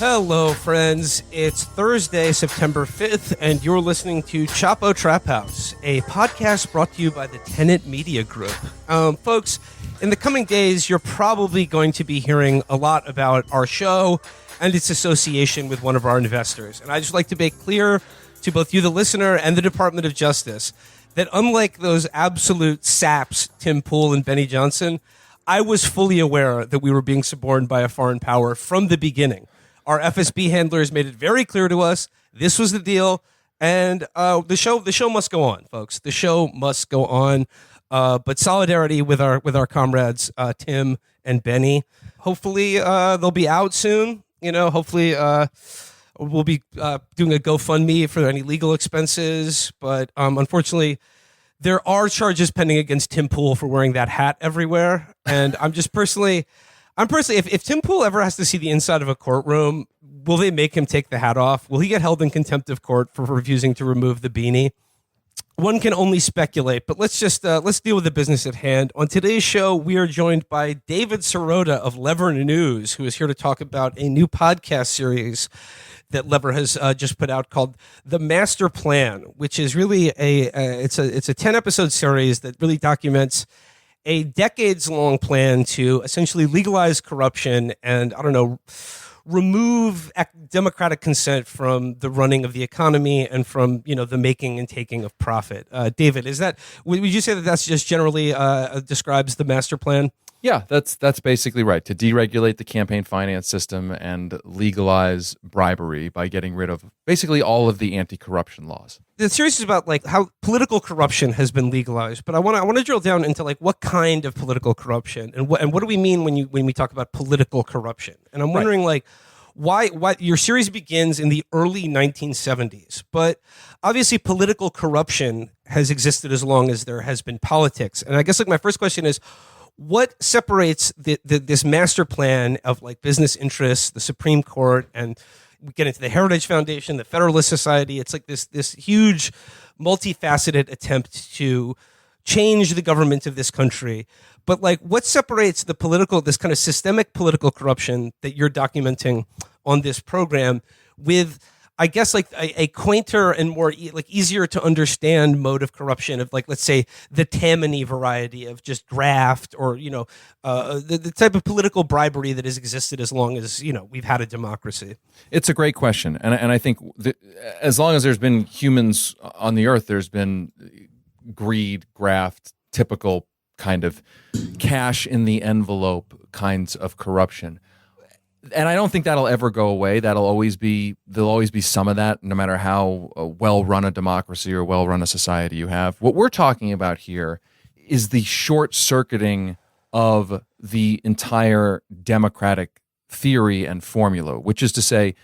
Hello, friends. It's Thursday, September 5th, and you're listening to Chapo Trap House, a podcast brought to you by the Tenet Media Group. Folks, in the coming days, you're probably going to be hearing a lot about our show and its association with one of our investors. And I'd just like to make clear to both you, the listener, and the Department of Justice, that unlike those absolute saps, Tim Pool and Benny Johnson, I was fully aware that we were being suborned by a foreign power from the beginning. Our FSB handlers made it very clear to us this was the deal, and the show must go on, folks. The show must go on. But solidarity with our comrades Tim and Benny. Hopefully they'll be out soon. Hopefully we'll be doing a GoFundMe for any legal expenses. But unfortunately, there are charges pending against Tim Pool for wearing that hat everywhere, and I'm personally, if Tim Pool ever has to see the inside of a courtroom, will they make him take the hat off? Will he get held in contempt of court for refusing to remove the beanie? One can only speculate, but let's deal with the business at hand. On today's show, we are joined by David Sirota of Lever News, who is here to talk about a new podcast series that Lever has just put out called The Master Plan, which is really it's a 10-episode series that really documents a decades-long plan to essentially legalize corruption and, remove democratic consent from the running of the economy and from, the making and taking of profit. David, would you say that that's just generally describes the master plan? Yeah, that's basically right. To deregulate the campaign finance system and legalize bribery by getting rid of basically all of the anti-corruption laws. The series is about how political corruption has been legalized, but I want to drill down into what kind of political corruption and what do we mean when we talk about political corruption? And I'm wondering why your series begins in the early 1970s, but obviously political corruption has existed as long as there has been politics. And I guess my first question is, what separates this master plan of business interests, the Supreme Court, and we get into the Heritage Foundation, the Federalist Society? It's this huge, multifaceted attempt to change the government of this country. But what separates this kind of systemic political corruption that you're documenting on this program with, I guess, a quainter and more easier to understand mode of corruption of let's say the Tammany variety of just graft or the type of political bribery that has existed as long as we've had a democracy? It's a great question, and I think as long as there's been humans on the earth, there's been greed, graft, typical kind of cash in the envelope kinds of corruption. And I don't think that'll ever go away. There'll always be some of that, no matter how well-run a democracy or well-run a society you have. What we're talking about here is the short-circuiting of the entire democratic theory and formula, which is to say,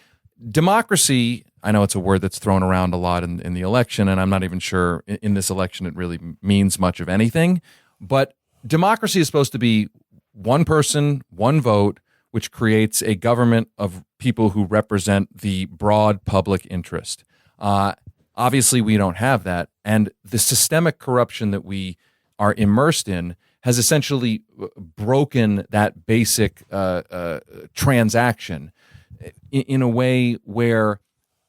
democracy, I know it's a word that's thrown around a lot in the election, and I'm not even sure in this election it really means much of anything, but democracy is supposed to be one person, one vote, which creates a government of people who represent the broad public interest. Obviously, we don't have that, and the systemic corruption that we are immersed in has essentially broken that basic transaction in a way where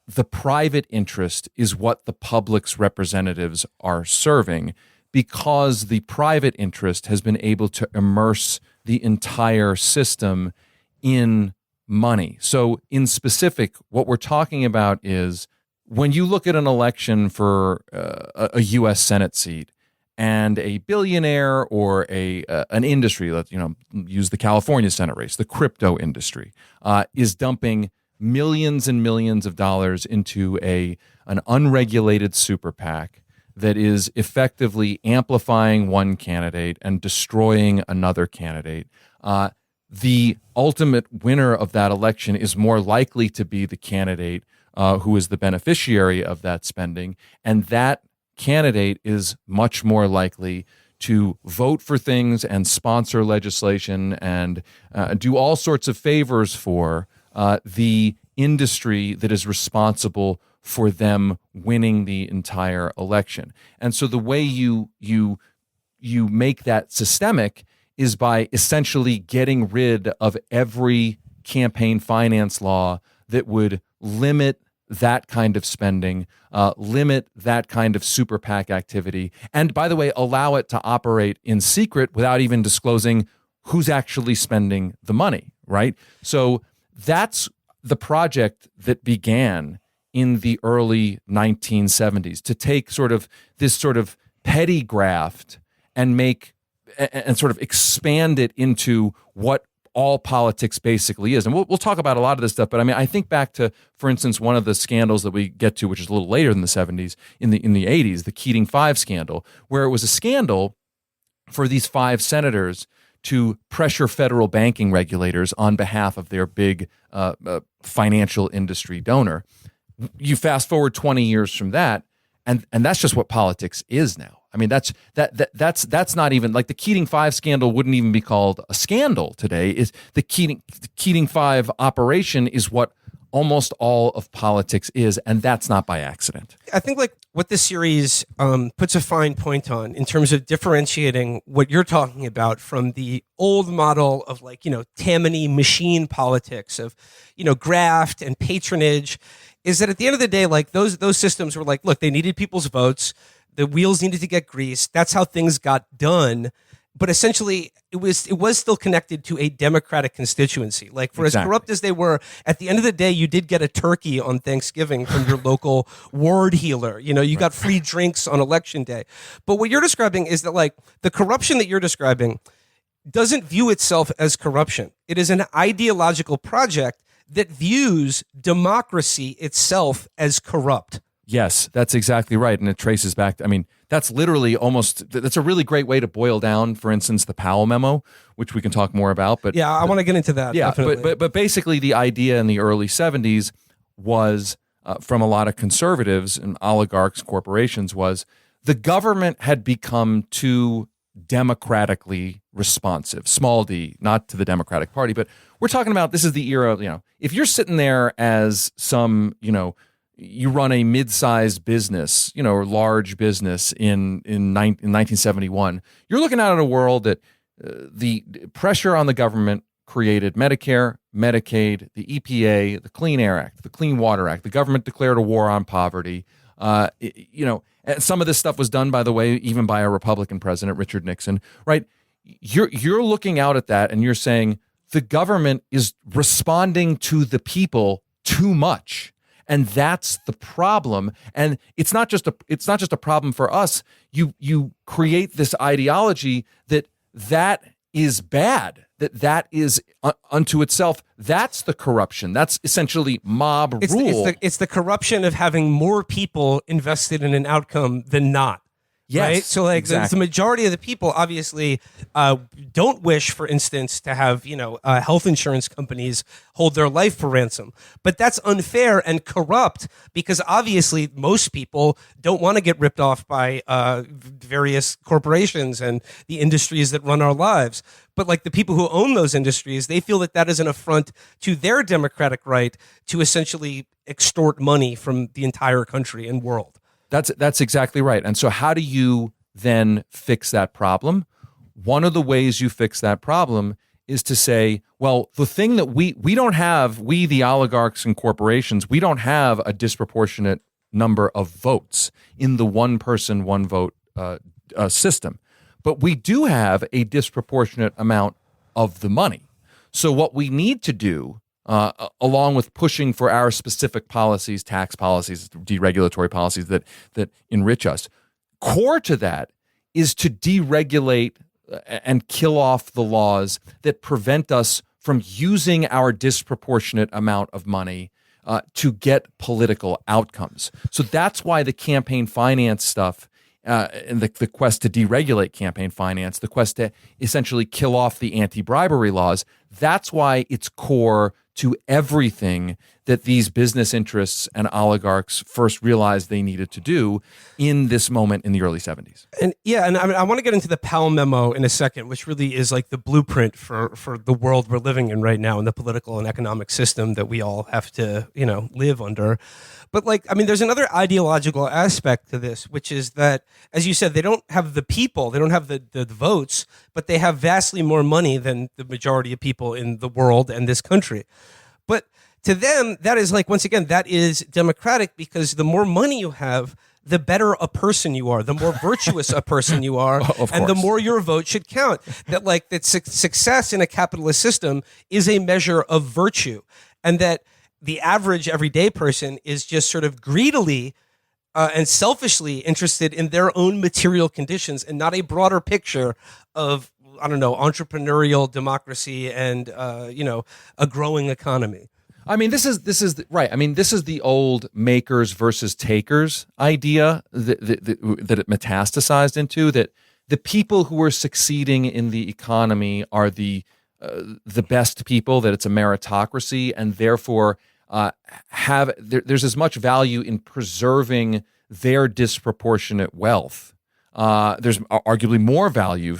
the private interest is what the public's representatives are serving, because the private interest has been able to immerse the entire system in money. So in specific, what we're talking about is when you look at an election for a U.S. Senate seat and a billionaire or an industry, let's use the California Senate race, the crypto industry, is dumping millions and millions of dollars into an unregulated super PAC that is effectively amplifying one candidate and destroying another candidate. The ultimate winner of that election is more likely to be the candidate who is the beneficiary of that spending, and that candidate is much more likely to vote for things and sponsor legislation and do all sorts of favors for the industry that is responsible for them winning the entire election. And so the way you make that systemic is by essentially getting rid of every campaign finance law that would limit that kind of spending, limit that kind of super PAC activity, and by the way, allow it to operate in secret without even disclosing who's actually spending the money, right? So that's the project that began in the early 1970s, to take sort of this sort of petty graft and make and sort of expand it into what all politics basically is. And we'll talk about a lot of this stuff, but I mean, I think back to, for instance, one of the scandals that we get to, which is a little later than the 70s, in the 80s, the Keating 5 scandal, where it was a scandal for these 5 senators to pressure federal banking regulators on behalf of their big financial industry donor. You fast forward 20 years from that, and that's just what politics is now. I mean, that's not even, like, the Keating 5 scandal wouldn't even be called a scandal today. Is the Keating 5 operation is what almost all of politics is, and that's not by accident. I think, like, what this series puts a fine point on in terms of differentiating what you're talking about from the old model of, like, Tammany machine politics of, graft and patronage, is that at the end of the day, like, those systems were like, look, they needed people's votes. The wheels needed to get greased. That's how things got done. But essentially, it was still connected to a Democratic constituency. Like, for Exactly. as corrupt as they were, at the end of the day, you did get a turkey on Thanksgiving from your local ward healer. You got free drinks on election day. But what you're describing is that, like, the corruption that you're describing doesn't view itself as corruption. It is an ideological project that views democracy itself as corrupt. Yes, that's exactly right. And it traces back, I mean, that's literally that's a really great way to boil down, for instance, the Powell memo, which we can talk more about. But yeah, I want to get into that. Yeah, definitely. but basically the idea in the early 70s was, from a lot of conservatives and oligarchs, corporations, was the government had become too democratically responsive, small d, not to the Democratic Party, but we're talking about, this is the era, if you're sitting there as some, you run a mid-sized business, or large business in 1971, you're looking out at a world that the pressure on the government created Medicare, Medicaid, the EPA, the Clean Air Act, the Clean Water Act. The government declared a war on poverty. And some of this stuff was done, by the way, even by a Republican president, Richard Nixon, right? You're looking out at that and you're saying the government is responding to the people too much. And that's the problem. And it's not just a problem for us. You create this ideology that is bad, that is unto itself. That's the corruption. That's essentially mob rule. It's the corruption of having more people invested in an outcome than not. Yes, right? So, like, exactly. the majority of the people obviously don't wish, for instance, to have health insurance companies hold their life for ransom. But that's unfair and corrupt because obviously most people don't want to get ripped off by various corporations and the industries that run our lives. But, like, the people who own those industries, they feel that is an affront to their democratic right to essentially extort money from the entire country and world. That's exactly right. And so how do you then fix that problem? One of the ways you fix that problem is to say, well, the thing that we don't have, we the oligarchs and corporations, we don't have a disproportionate number of votes in the one person, one vote system. But we do have a disproportionate amount of the money. So what we need to do, along with pushing for our specific policies, tax policies, deregulatory policies that enrich us, core to that is to deregulate and kill off the laws that prevent us from using our disproportionate amount of money to get political outcomes. So that's why the campaign finance stuff and the quest to deregulate campaign finance, the quest to essentially kill off the anti-bribery laws, that's why it's core to everything that these business interests and oligarchs first realized they needed to do in this moment in the early 70s. And I mean, I want to get into the Powell memo in a second, which really is like the blueprint for the world we're living in right now and the political and economic system that we all have to, live under. But, like, I mean, there's another ideological aspect to this, which is that, as you said, they don't have the people, they don't have the votes, but they have vastly more money than the majority of people in the world and this country. But to them, that is like, once again, that is democratic, because the more money you have, the better a person you are, the more virtuous a person you are, and the more your vote should count. That success in a capitalist system is a measure of virtue, and that the average everyday person is just sort of greedily and selfishly interested in their own material conditions, and not a broader picture of, I don't know, entrepreneurial democracy and a growing economy. I mean, this is right. I mean, this is the old makers versus takers idea that it metastasized into. That the people who are succeeding in the economy are the best people. That it's a meritocracy, and therefore there's as much value in preserving their disproportionate wealth. There's arguably more value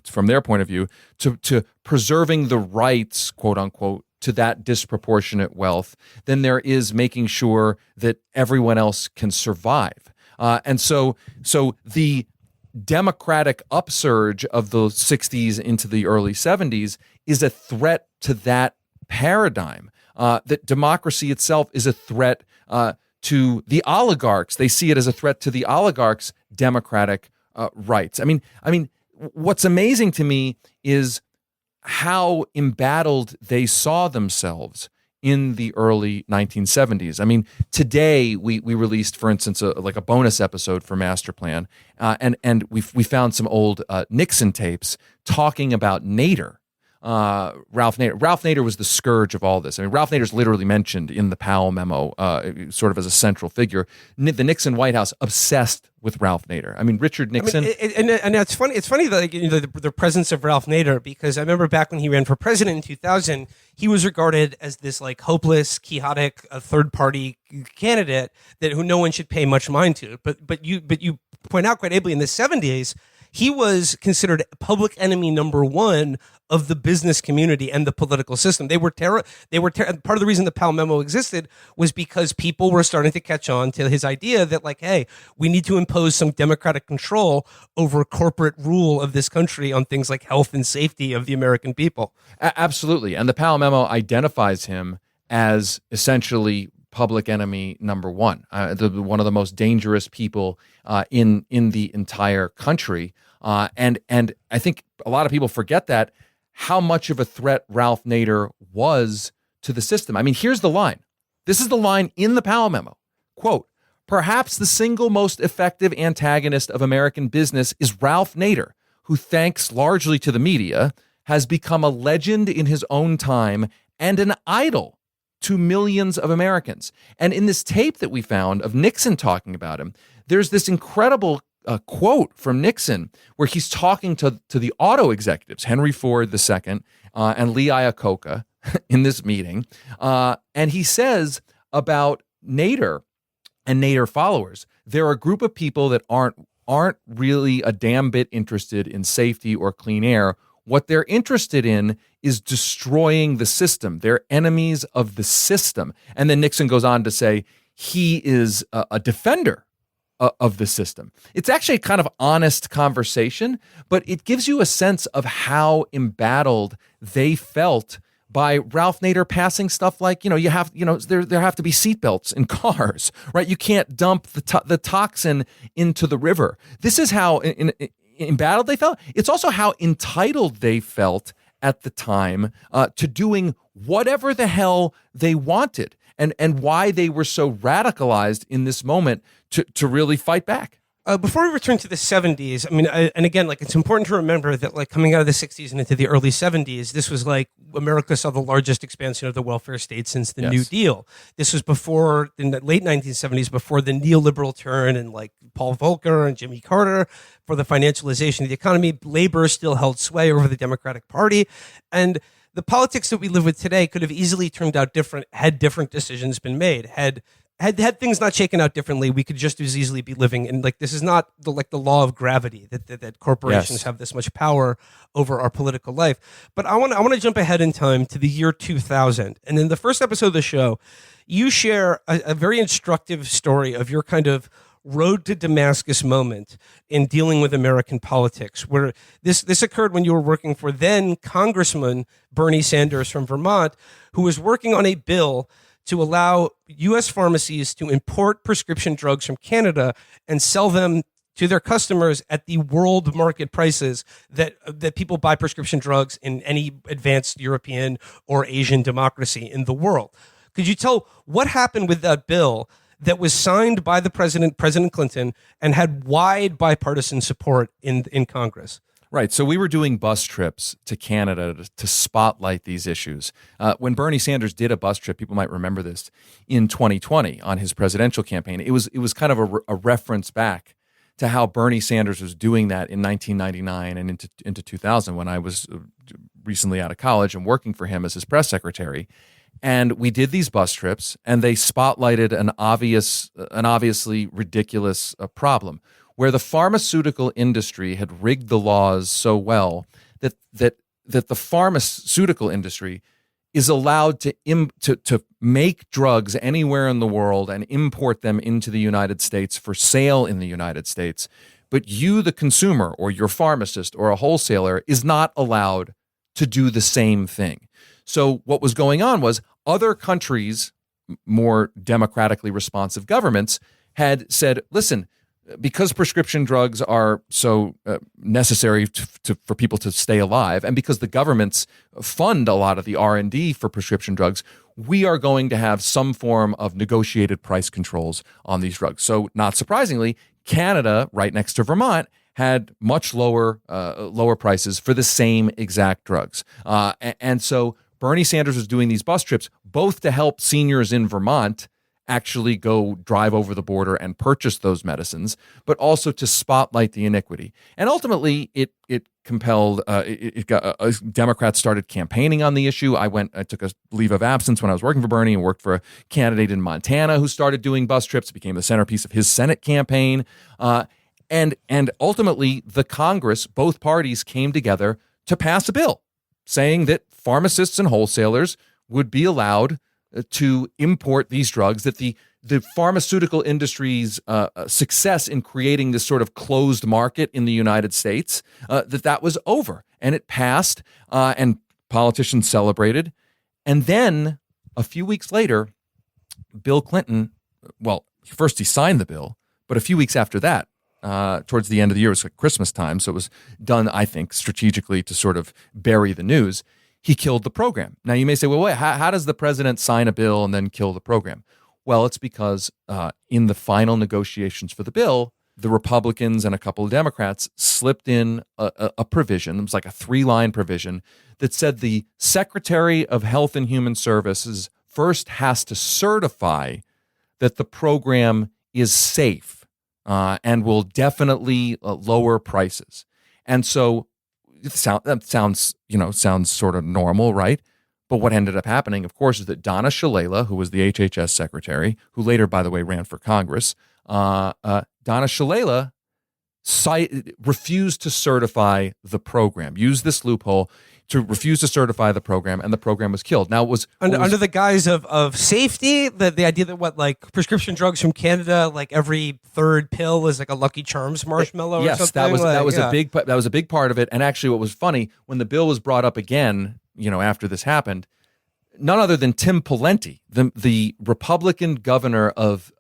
from their point of view to preserving the rights, quote unquote, to that disproportionate wealth than there is making sure that everyone else can survive. And so the democratic upsurge of the 60s into the early 70s is a threat to that paradigm. That democracy itself is a threat to the oligarchs. They see it as a threat to the oligarchs' democratic rights. I mean, what's amazing to me is how embattled they saw themselves in the early 1970s. I mean, today we released, for instance, a bonus episode for Master Plan, and we found some old Nixon tapes talking about Nader. Ralph Nader was the scourge of all this. I mean, Ralph Nader's literally mentioned in the Powell memo, sort of as a central figure. The Nixon White House obsessed with Ralph Nader. I mean, Richard Nixon. And it's funny. It's funny that the presence of Ralph Nader, because I remember back when he ran for president in 2000, he was regarded as this like hopeless, quixotic, third party candidate who no one should pay much mind to. But you point out quite ably in the 70s. He was considered public enemy number one of the business community and the political system. They were part of the reason the Powell memo existed was because people were starting to catch on to his idea that, like, hey, we need to impose some democratic control over corporate rule of this country on things like health and safety of the American people. Absolutely. And the Powell memo identifies him as essentially public enemy number one, one of the most dangerous people in the entire country. And I think a lot of people forget that, how much of a threat Ralph Nader was to the system. I mean, here's the line. This is the line in the Powell memo. Quote, "Perhaps the single most effective antagonist of American business is Ralph Nader, who, thanks largely to the media, has become a legend in his own time and an idol to millions of Americans." And in this tape that we found of Nixon talking about him, there's this incredible quote from Nixon where he's talking to the auto executives, Henry Ford II and Lee Iacocca, in this meeting. And he says about Nader and Nader followers, they're a group of people that aren't really a damn bit interested in safety or clean air. What they're interested in is destroying the system. They're enemies of the system. And then Nixon goes on to say he is a defender of the system. It's actually a kind of honest conversation, but it gives you a sense of how embattled they felt by Ralph Nader passing stuff like, there have to be seatbelts in cars, right? You can't dump the toxin into the river. This is how embattled they felt. It's also how entitled they felt at the time to doing whatever the hell they wanted, and why they were so radicalized in this moment to really fight back. Before we return to the 70s, I mean, and again, like, it's important to remember that, like, coming out of the 60s and into the early 70s, this was like America saw the largest expansion of the welfare state since the New Deal. This was before, in the late 1970s, before the neoliberal turn and like Paul Volcker and Jimmy Carter, for the financialization of the economy. Labor still held sway over the Democratic Party, and the politics that we live with today could have easily turned out different had different decisions been made. Had things not shaken out differently, we could just as easily be living in, like, this is not the law of gravity that corporations have this much power over our political life. But I want to jump ahead in time to the year 2000, and in the first episode of the show, you share a very instructive story of your kind of road to Damascus moment in dealing with American politics, where this occurred when you were working for then Congressman Bernie Sanders from Vermont, who was working on a bill to allow U.S. pharmacies to import prescription drugs from Canada and sell them to their customers at the world market prices that people buy prescription drugs in any advanced European or Asian democracy in the world. Could you tell what happened with that bill that was signed by the President Clinton, and had wide bipartisan support in Congress? Right. So we were doing bus trips to Canada to spotlight these issues. When Bernie Sanders did a bus trip, people might remember this, in 2020 on his presidential campaign, it was kind of a reference back to how Bernie Sanders was doing that in 1999 and into 2000, when I was recently out of college and working for him as his press secretary. And we did these bus trips, and they spotlighted an obviously ridiculous problem, where the pharmaceutical industry had rigged the laws so well that the pharmaceutical industry is allowed to make drugs anywhere in the world and import them into the United States for sale in the United States. But you, the consumer, or your pharmacist or a wholesaler, is not allowed to do the same thing. So what was going on was other countries, more democratically responsive governments, had said, listen, because prescription drugs are so necessary for people to stay alive, and because the governments fund a lot of the R&D for prescription drugs, we are going to have some form of negotiated price controls on these drugs. So not surprisingly, Canada, right next to Vermont, had much lower prices for the same exact drugs. And so Bernie Sanders was doing these bus trips both to help seniors in Vermont actually go drive over the border and purchase those medicines, but also to spotlight the iniquity. And ultimately, it compelled, Democrats started campaigning on the issue. I took a leave of absence when I was working for Bernie and worked for a candidate in Montana who started doing bus trips. It became the centerpiece of his Senate campaign. And ultimately, the Congress, both parties came together to pass a bill saying that pharmacists and wholesalers would be allowed to import these drugs, that the pharmaceutical industry's success in creating this sort of closed market in the United States, that was over. And it passed, and politicians celebrated. And then a few weeks later, Bill Clinton, well, first he signed the bill, but a few weeks after that, towards the end of the year, it was like Christmas time, so it was done, I think, strategically to sort of bury the news. He killed the program. Now, you may say, well, wait, how does the president sign a bill and then kill the program? Well, it's because in the final negotiations for the bill, the Republicans and a couple of Democrats slipped in a provision. It was like a 3-line provision that said the Secretary of Health and Human Services first has to certify that the program is safe and will definitely lower prices. And so that sounds sort of normal, right? But what ended up happening, of course, is that Donna Shalala, who was the HHS secretary, who later, by the way, ran for Congress, Donna Shalala refused to certify the program, used this loophole to refuse to certify the program, and the program was killed. Now, it was under the guise of safety, the idea that prescription drugs from Canada, like every third pill is like a Lucky Charms marshmallow. Yes, or something. that was a big part of it. And actually, what was funny, when the bill was brought up again, after this happened, none other than Tim Pawlenty, the Republican governor of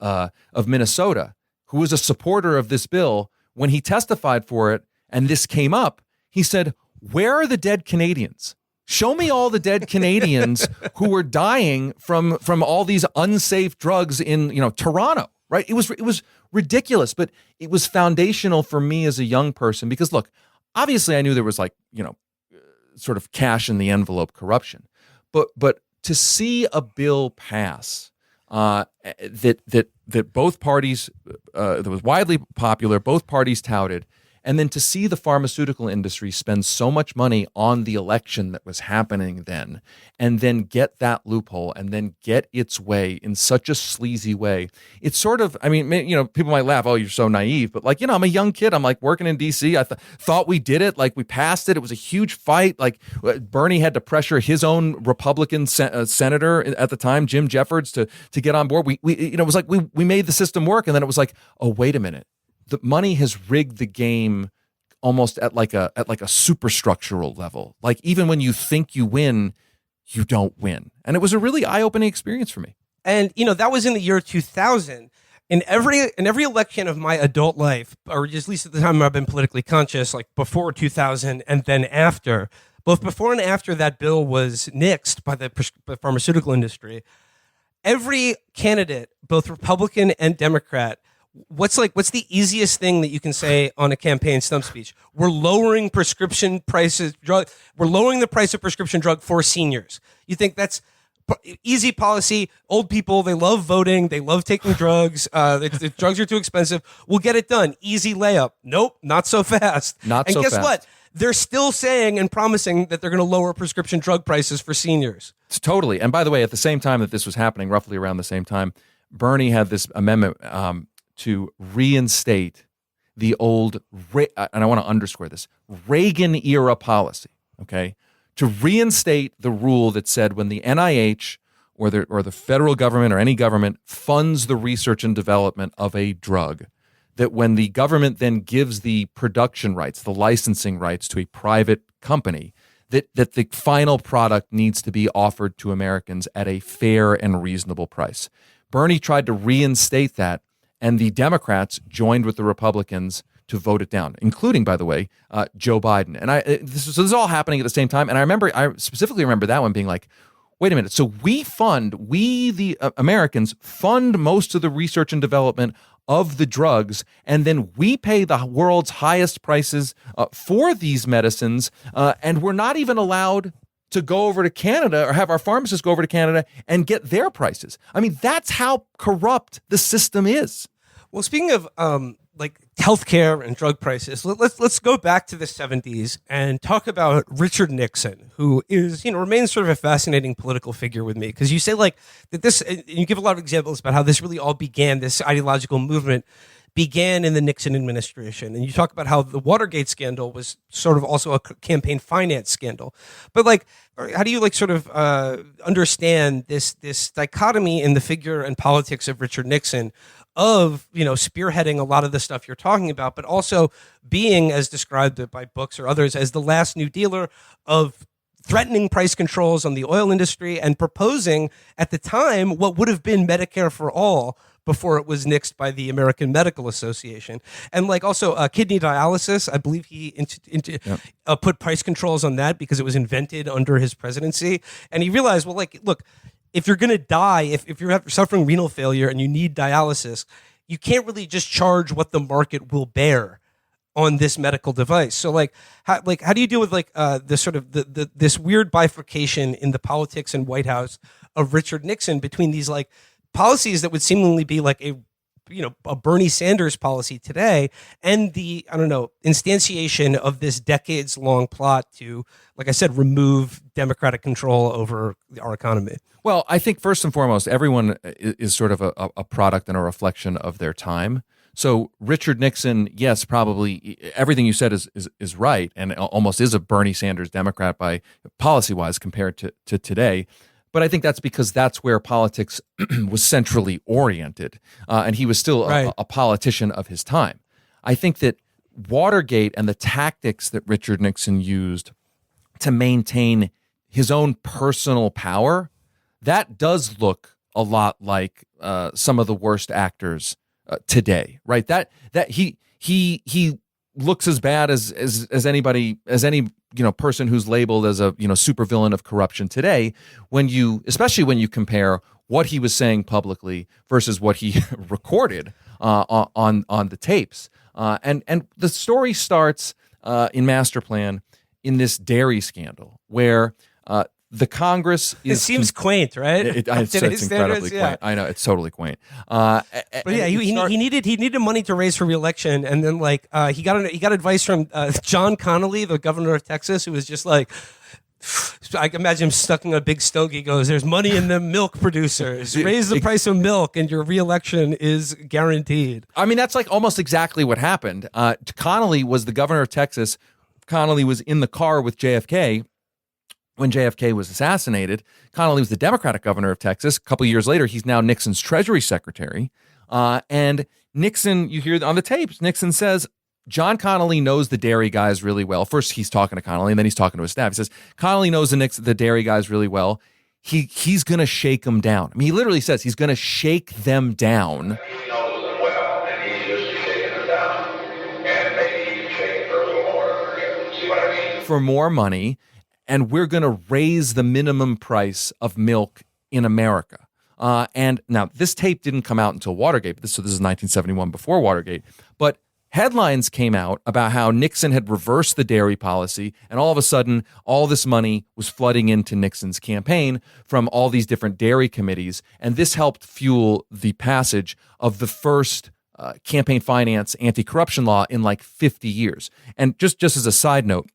Minnesota, who was a supporter of this bill, when he testified for it and this came up, he said, "Where are the dead Canadians? Show me all the dead Canadians who were dying from all these unsafe drugs in Toronto." Right? It was ridiculous, but it was foundational for me as a young person because, look, obviously I knew there was sort of cash in the envelope corruption, but to see a bill pass that both parties that was widely popular, both parties touted, And then to see the pharmaceutical industry spend so much money on the election that was happening then, and then get that loophole and then get its way in such a sleazy way. It's sort of, I mean, people might laugh, oh, you're so naive. But like, I'm a young kid. I'm like working in D.C. I thought we did it. Like we passed it. It was a huge fight. Like Bernie had to pressure his own Republican senator at the time, Jim Jeffords, to get on board. It was like we made the system work. And then it was like, oh, wait a minute. The money has rigged the game almost at like a superstructural level. Like even when you think you win, you don't win. And it was a really eye-opening experience for me. And that was in the year 2000. In every election of my adult life, or at least at the time I've been politically conscious, like before 2000 and then after, both before and after that bill was nixed by the pharmaceutical industry, every candidate, both Republican and Democrat, what's the easiest thing that you can say on a campaign stump speech? We're lowering prescription prices. We're lowering the price of prescription drug for seniors. You think that's easy policy? Old people, they love voting. They love taking drugs. The drugs are too expensive. We'll get it done. Easy layup. Nope, not so fast. And guess what? They're still saying and promising that they're going to lower prescription drug prices for seniors. Totally. And by the way, at the same time that this was happening, roughly around the same time, Bernie had this amendment to reinstate the old, and I want to underscore this, Reagan-era policy, okay? To reinstate the rule that said when the NIH or the federal government or any government funds the research and development of a drug, that when the government then gives the production rights, the licensing rights to a private company, that the final product needs to be offered to Americans at a fair and reasonable price. Bernie tried to reinstate that, and the Democrats joined with the Republicans to vote it down, including, by the way, Joe Biden. And this is all happening at the same time. And I specifically remember that one being like, wait a minute. So we the Americans fund most of the research and development of the drugs, and then we pay the world's highest prices for these medicines, and we're not even allowed to go over to Canada or have our pharmacists go over to Canada and get their prices. I mean, that's how corrupt the system is. Well, speaking of healthcare and drug prices, let's go back to the 70s and talk about Richard Nixon, who is, remains sort of a fascinating political figure with me, because you say that this, and you give a lot of examples about how this really all began, this ideological movement began in the Nixon administration. And you talk about how the Watergate scandal was sort of also a campaign finance scandal. But how do you understand this dichotomy in the figure and politics of Richard Nixon, of spearheading a lot of the stuff you're talking about, but also being, as described by books or others, as the last New Dealer, of threatening price controls on the oil industry and proposing at the time what would have been Medicare for all before it was nixed by the American Medical Association. And also kidney dialysis, I believe he put price controls on that because it was invented under his presidency. And he realized, look, if you're going to die, if you're suffering renal failure and you need dialysis, you can't really just charge what the market will bear on this medical device. So how do you deal with this sort of this weird bifurcation in the politics and White House of Richard Nixon between these policies that would seemingly be a Bernie Sanders policy today, and the, instantiation of this decades-long plot to, like I said, remove democratic control over our economy? Well, I think first and foremost, everyone is sort of a product and a reflection of their time. So Richard Nixon, yes, probably everything you said is right, and almost is a Bernie Sanders Democrat by policy-wise compared to today. But I think that's because that's where politics was centrally oriented, and he was still a politician of his time. I think that Watergate and the tactics that Richard Nixon used to maintain his own personal power, that does look a lot like some of the worst actors today, right? That he looks as bad as anybody, as any person who's labeled as a supervillain of corruption today, especially when you compare what he was saying publicly versus what he recorded on the tapes. And the story starts in Master Plan in this dairy scandal where the Congress is. It seems quaint, right? It's incredibly quaint. I know, it's totally quaint. But yeah, he needed money to raise for re-election, and then he got advice from John Connolly, the governor of Texas, who was just like, I can imagine him stuck in a big stogie. He goes, "There's money in the milk producers. Raise the price of milk, and your re-election is guaranteed." I mean, that's like almost exactly what happened. Connolly was the governor of Texas. Connolly was in the car with JFK when JFK was assassinated. Connolly was the Democratic governor of Texas. A couple years later, he's now Nixon's Treasury Secretary. And Nixon, you hear on the tapes, Nixon says, John Connolly knows the dairy guys really well. First, he's talking to Connolly, and then he's talking to his staff. He says, Connolly knows the dairy guys really well. He's going to shake them down. I mean, he literally says he's going to shake them down. He knows them well, and he's used to shaking them down. And maybe he's shaking for a little more. See what I mean? For more money, and we're going to raise the minimum price of milk in America. And now, this tape didn't come out until Watergate, so this is 1971, before Watergate. But headlines came out about how Nixon had reversed the dairy policy, and all of a sudden, all this money was flooding into Nixon's campaign from all these different dairy committees, and this helped fuel the passage of the first campaign finance anti-corruption law in like 50 years. And just as a side note,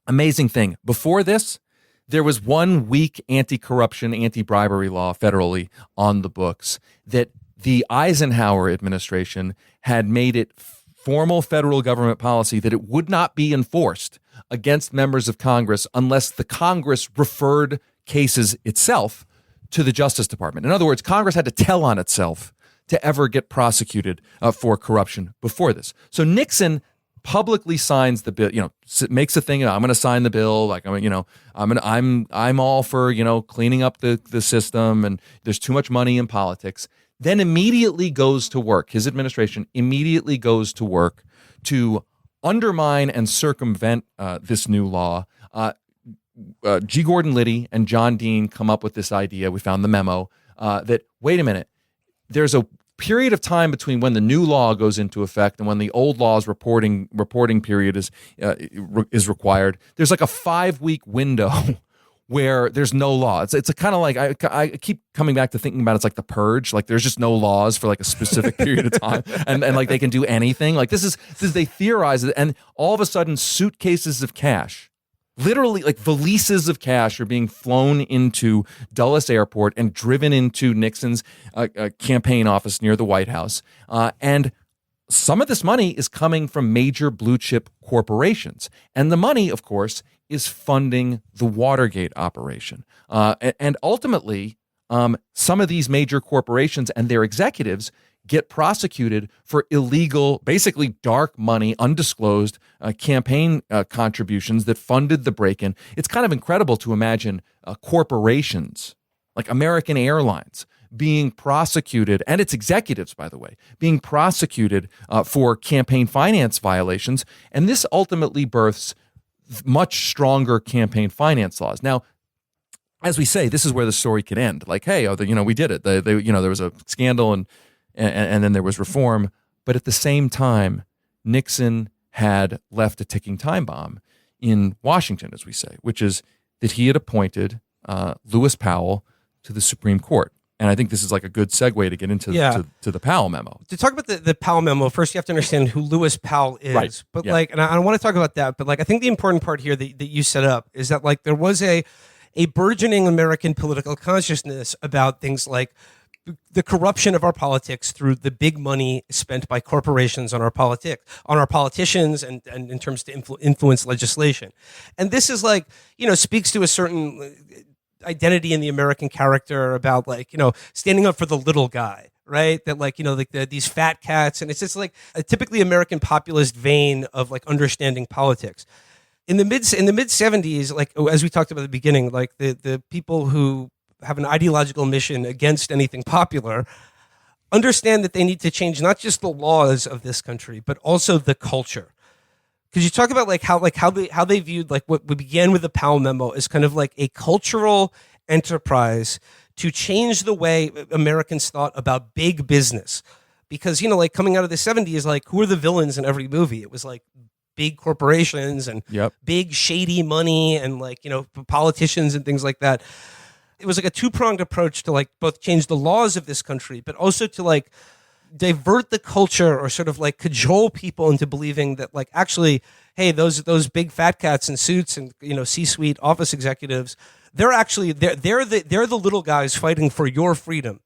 amazing thing, before this, there was one weak anti-corruption, anti-bribery law federally on the books that the Eisenhower administration had made it formal federal government policy that it would not be enforced against members of Congress unless the Congress referred cases itself to the Justice Department. In other words, Congress had to tell on itself to ever get prosecuted for corruption before this. So Nixon publicly signs the bill, makes a thing, I'm going to sign the bill, like, I'm all for, cleaning up the system, and there's too much money in politics. Then immediately goes to work. His administration immediately goes to work to undermine and circumvent this new law. G. Gordon Liddy and John Dean come up with this idea. We found the memo that, wait a minute, there's a period of time between when the new law goes into effect and when the old law's reporting period is required. There's like a 5-week window where there's no law. It's a kind of like, I keep coming back to thinking about it's like the purge. Like there's just no laws for like a specific period of time, and like they can do anything. Like this is they theorize it, and all of a sudden suitcases of cash, literally like valises of cash, are being flown into Dulles Airport and driven into Nixon's campaign office near the White House. And some of this money is coming from major blue chip corporations, and the money, of course, is funding the Watergate operation. And ultimately, some of these major corporations and their executives get prosecuted for illegal, basically dark money, undisclosed campaign contributions that funded the break-in. It's kind of incredible to imagine corporations like American Airlines being prosecuted, and its executives, by the way, being prosecuted for campaign finance violations. And this ultimately births much stronger campaign finance laws. Now, as we say, this is where the story could end. Like, hey, we did it. There was a scandal, and then there was reform. But at the same time, Nixon had left a ticking time bomb in Washington, as we say, which is that he had appointed Lewis Powell to the Supreme Court. And I think this is like a good segue to get into to the Powell memo. To talk about the Powell memo, first you have to understand who Lewis Powell is. Right. But and I want to talk about that, but I think the important part here that you set up is that there was a burgeoning American political consciousness about things like the corruption of our politics through the big money spent by corporations on our politicians, and in terms to influence legislation. And this is speaks to a certain identity in the American character about standing up for the little guy, right? That these fat cats, and it's just like a typically American populist vein of understanding politics. In the mid 70s, as we talked about at the beginning, the people who have an ideological mission against anything popular understand that they need to change not just the laws of this country, but also the culture. Because you talk about how they viewed what we began with the Powell memo as kind of a cultural enterprise to change the way Americans thought about big business. Because coming out of the 70s, who are the villains in every movie? It was big corporations and big shady money and like, politicians and things like that. It was like a two-pronged approach to like both change the laws of this country, but also to like divert the culture or sort of like cajole people into believing that like actually, hey, those big fat cats in suits and C-suite office executives, they're the little guys fighting for your freedom,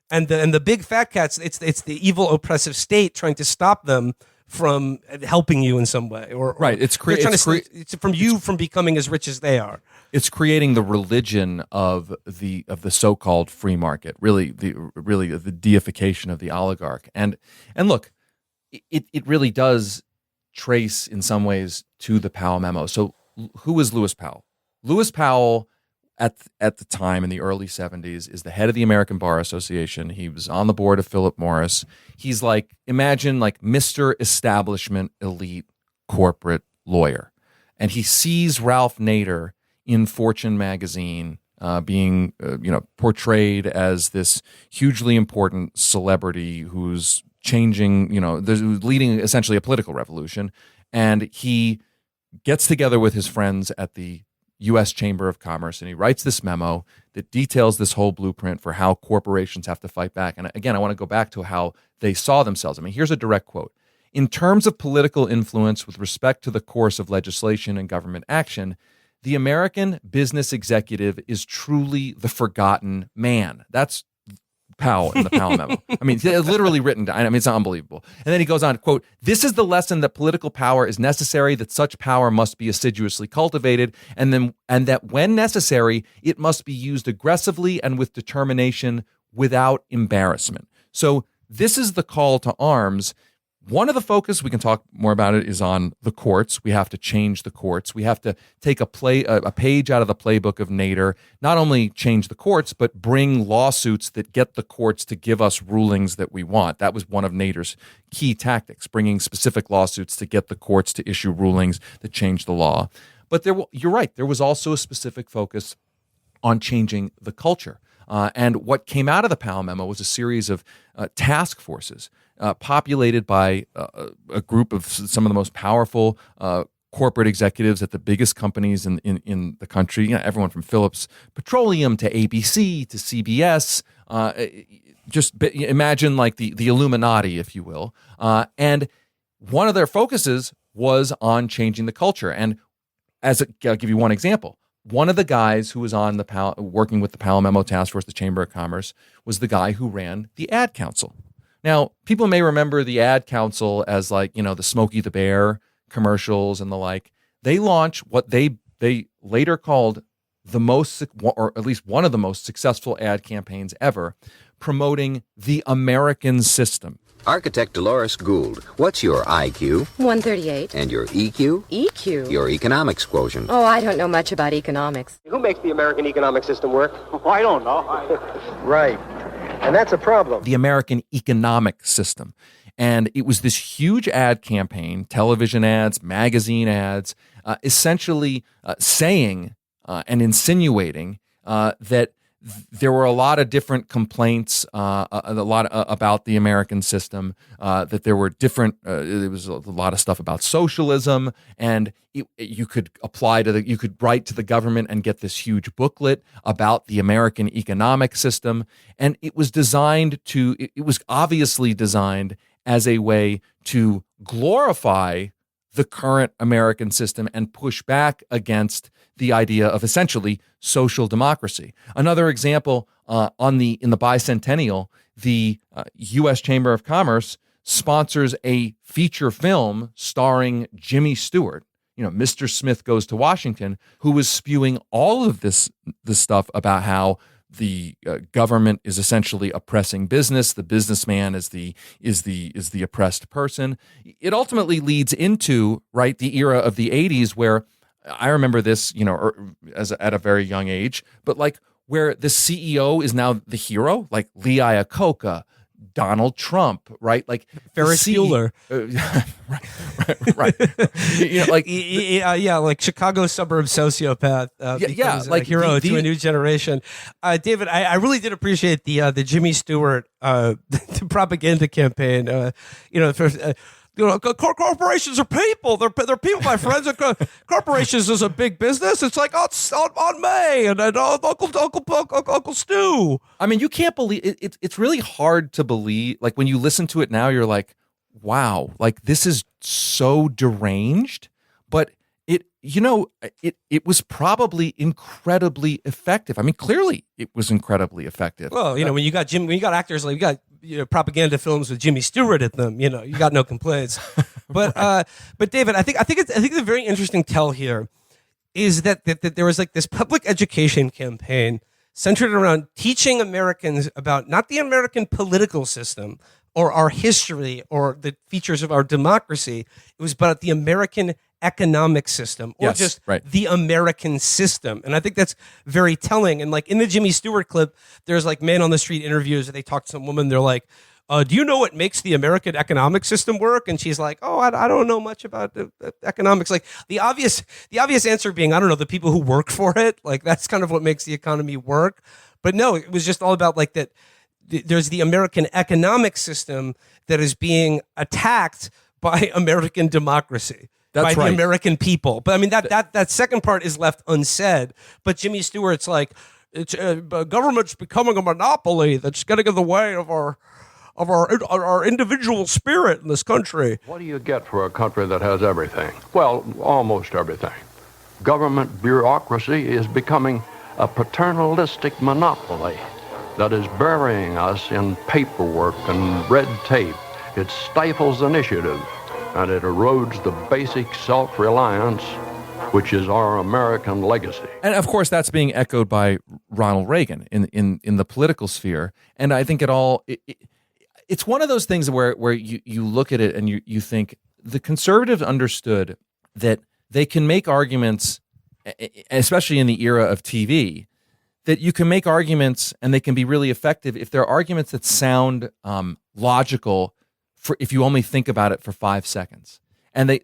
and the big fat cats, it's the evil oppressive state trying to stop them from helping you in some way, or right. It's from becoming as rich as they are. It's creating the religion of the so-called free market, really the deification of the oligarch. And look, it really does trace in some ways to the Powell memo. So who is Lewis Powell? Lewis Powell at the time in the early 70s is the head of the American Bar Association. He was on the board of Philip Morris. He's like, imagine like Mr. Establishment elite corporate lawyer. And he sees Ralph Nader in Fortune magazine being portrayed as this hugely important celebrity who's changing, leading essentially a political revolution. And he gets together with his friends at the U.S. Chamber of Commerce, and he writes this memo that details this whole blueprint for how corporations have to fight back. And again, I want to go back to how they saw themselves. I mean, here's a direct quote. In terms of political influence with respect to the course of legislation and government action, the American business executive is truly the forgotten man. That's Powell in the Powell memo. I mean, it's literally written down. I mean, it's unbelievable. And then he goes on, quote, "This is the lesson that political power is necessary, that such power must be assiduously cultivated, and that when necessary, it must be used aggressively and with determination without embarrassment." So this is the call to arms. One of the focus, we can talk more about it, is on the courts. We have to change the courts. We have to take a page out of the playbook of Nader, not only change the courts, but bring lawsuits that get the courts to give us rulings that we want. That was one of Nader's key tactics, bringing specific lawsuits to get the courts to issue rulings that change the law. But you're right, there was also a specific focus on changing the culture. And what came out of the Powell memo was a series of task forces populated by a group of some of the most powerful corporate executives at the biggest companies in the country. Everyone from Phillips Petroleum to ABC to CBS. Imagine like the Illuminati, if you will. And one of their focuses was on changing the culture. And I'll give you one example. One of the guys who was on working with the Powell Memo Task Force, the Chamber of Commerce, was the guy who ran the Ad Council. Now, people may remember the Ad Council as like, the Smokey the Bear commercials and the like. They launched what they later called the most, or at least one of the most successful ad campaigns ever, promoting the American system. Architect Dolores Gould, what's your IQ? 138. And your EQ? EQ? Your economics quotient. Oh, I don't know much about economics. Who makes the American economic system work? Oh, I don't know. Right. And that's a problem. The American economic system. And it was this huge ad campaign, television ads, magazine ads, essentially saying and insinuating that there were a lot of different complaints, about the American system. That there were different. There was a lot of stuff about socialism, and you could you could write to the government and get this huge booklet about the American economic system, and it was designed to. It was obviously designed as a way to glorify the current American system and push back against the idea of essentially social democracy. Another example, in the bicentennial, the U.S. Chamber of Commerce sponsors a feature film starring Jimmy Stewart, Mr. Smith Goes to Washington, who was spewing all of this stuff about how the government is essentially oppressing business. The businessman is the oppressed person. It ultimately leads into the era of the 80s, where I remember this, at a very young age, but where the CEO is now the hero, like Lee Iacocca, Donald Trump, right? Like Ferris Bueller, right. Like Chicago suburb sociopath, like hero to a new generation. David, I really did appreciate the Jimmy Stewart the propaganda campaign. corporations are people. They're people, my friends. Corporations is a big business. It's like on May and Uncle Stu. I mean, you can't believe it. It's really hard to believe. Like when you listen to it now, you're like, wow, like this is so deranged. But it was probably incredibly effective. I mean, clearly it was incredibly effective. Well, when you got actors like you got propaganda films with Jimmy Stewart at them, you got no complaints. But David, I think the very interesting tell here is that there was like this public education campaign centered around teaching Americans about not the American political system or our history or the features of our democracy. It was about the American economic system or just the American system. And I think that's very telling. And like in the Jimmy Stewart clip, there's like man on the street interviews and they talk to some woman. They're like, do you know what makes the American economic system work? And she's like, oh, I don't know much about the economics. Like the obvious answer being, I don't know, the people who work for it. Like that's kind of what makes the economy work. But no, it was just all about like that. There's the American economic system that is being attacked by American democracy. That's by right. the American people. But I mean, that second part is left unsaid. But Jimmy Stewart's like, it's government's becoming a monopoly that's getting in the way of our individual spirit in this country. What do you get for a country that has everything? Well, almost everything. Government bureaucracy is becoming a paternalistic monopoly that is burying us in paperwork and red tape. It stifles initiative, and it erodes the basic self-reliance, which is our American legacy. And of course, that's being echoed by Ronald Reagan in the political sphere. And I think it's one of those things where you look at it and you think the conservatives understood that they can make arguments, especially in the era of TV, that you can make arguments and they can be really effective if they're arguments that sound logical if you only think about it for 5 seconds. And they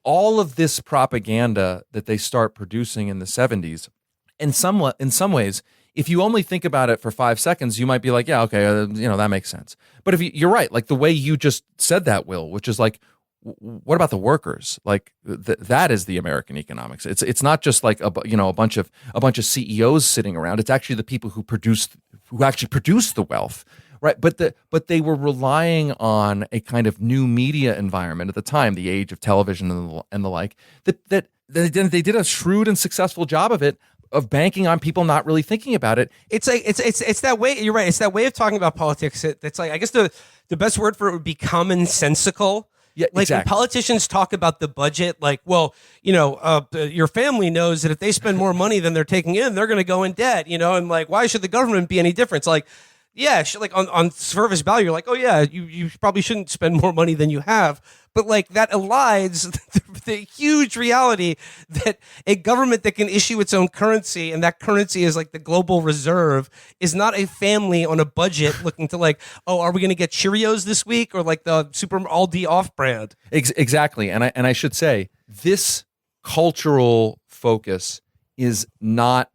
all of this propaganda that they start producing in the 70s, in some ways, if you only think about it for 5 seconds, you might be like, yeah, okay, that makes sense. But if you're right, like the way you just said that, Will, which is like, what about the workers? Like that is the American economics. It's not just like a bunch of CEOs sitting around. It's actually the people who actually produce the wealth, right? But they were relying on a kind of new media environment at the time, the age of television and the like. That they did a shrewd and successful job of banking on people not really thinking about it. It's like it's that way. You're right. It's that way of talking about politics. That's like, I guess the best word for it would be commonsensical. Yeah, like exactly. When politicians talk about the budget, like, well, your family knows that if they spend more money than they're taking in, they're going to go in debt, and like, why should the government be any different? It's like, yeah, like on service value, you're like, oh yeah, you probably shouldn't spend more money than you have. But like that elides the huge reality that a government that can issue its own currency, and that currency is like the global reserve, is not a family on a budget looking to like, oh, are we going to get Cheerios this week or like the Super Aldi off-brand? Exactly. And I should say, this cultural focus is not,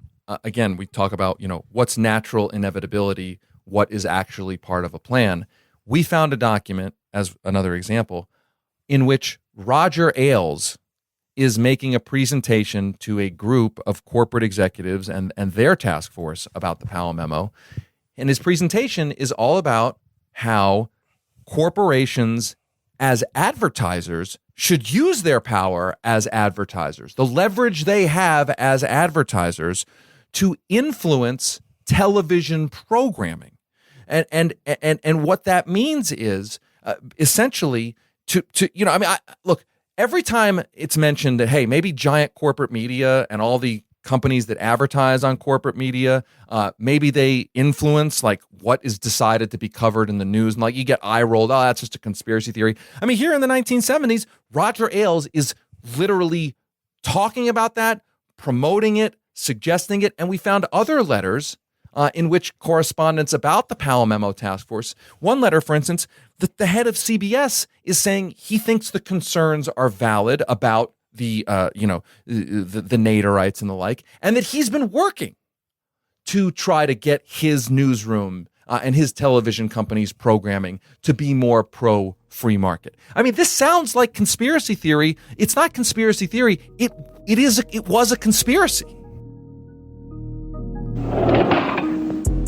again, we talk about, what's natural inevitability, what is actually part of a plan. We found a document, as another example, in which Roger Ailes is making a presentation to a group of corporate executives and their task force about the Powell memo. And his presentation is all about how corporations as advertisers should use their power as advertisers, the leverage they have as advertisers to influence television programming. And what that means is essentially look, every time it's mentioned that, hey, maybe giant corporate media and all the companies that advertise on corporate media, maybe they influence like what is decided to be covered in the news, and like you get eye rolled, oh, that's just a conspiracy theory. I mean, here in the 1970s, Roger Ailes is literally talking about that, promoting it, suggesting it, and we found other letters in which correspondence about the Powell Memo Task Force. One letter, for instance, the head of CBS is saying he thinks the concerns are valid about the Naderites and the like, and that he's been working to try to get his newsroom and his television company's programming to be more pro-free market. I mean, this sounds like conspiracy theory. It's not conspiracy theory. It was a conspiracy.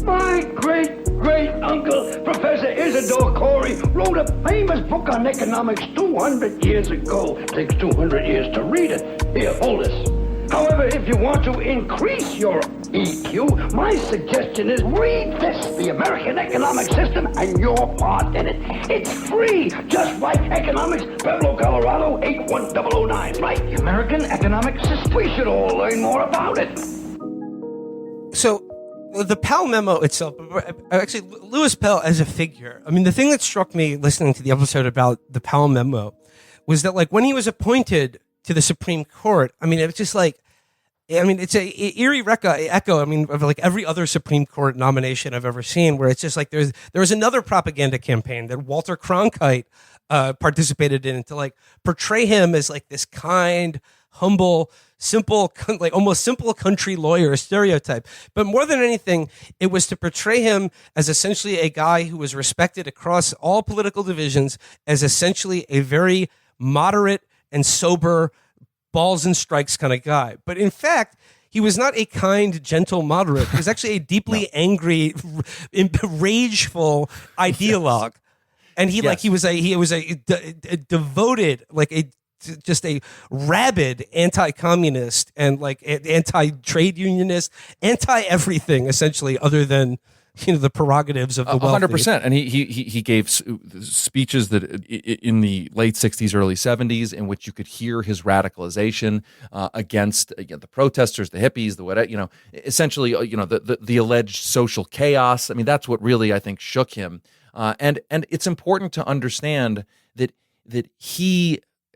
My great-great-uncle, Professor Isidore Corey, wrote a famous book on economics 200 years ago. It takes 200 years to read it. Here, hold this. However, if you want to increase your EQ, my suggestion is read this, The American Economic System and Your Part in It. It's free, just like economics, Pueblo, Colorado, 81009, right? The American Economic System. We should all learn more about it. So, the Powell memo itself, actually, Lewis Powell as a figure, I mean, the thing that struck me listening to the episode about the Powell memo was that, like, when he was appointed to the Supreme Court, I mean, it was just like, I mean, it's a eerie echo, I mean, of like every other Supreme Court nomination I've ever seen, where it's just like there was another propaganda campaign that Walter Cronkite participated in to like portray him as like this kind, humble, simple, like almost simple country lawyer stereotype. But more than anything, it was to portray him as essentially a guy who was respected across all political divisions as essentially a very moderate and sober, balls and strikes kind of guy. But in fact, he was not a kind, gentle moderate. He was actually a deeply angry, rageful ideologue. And he was a devoted, like just a rabid anti-communist and like anti-trade unionist, anti-everything essentially, other than the prerogatives of the wealthy. 100%. And he gave speeches that in the late 60s, early 70s, in which you could hear his radicalization against the protesters, the hippies, essentially, the alleged social chaos. I mean, that's what really, I think, shook him. And it's important to understand that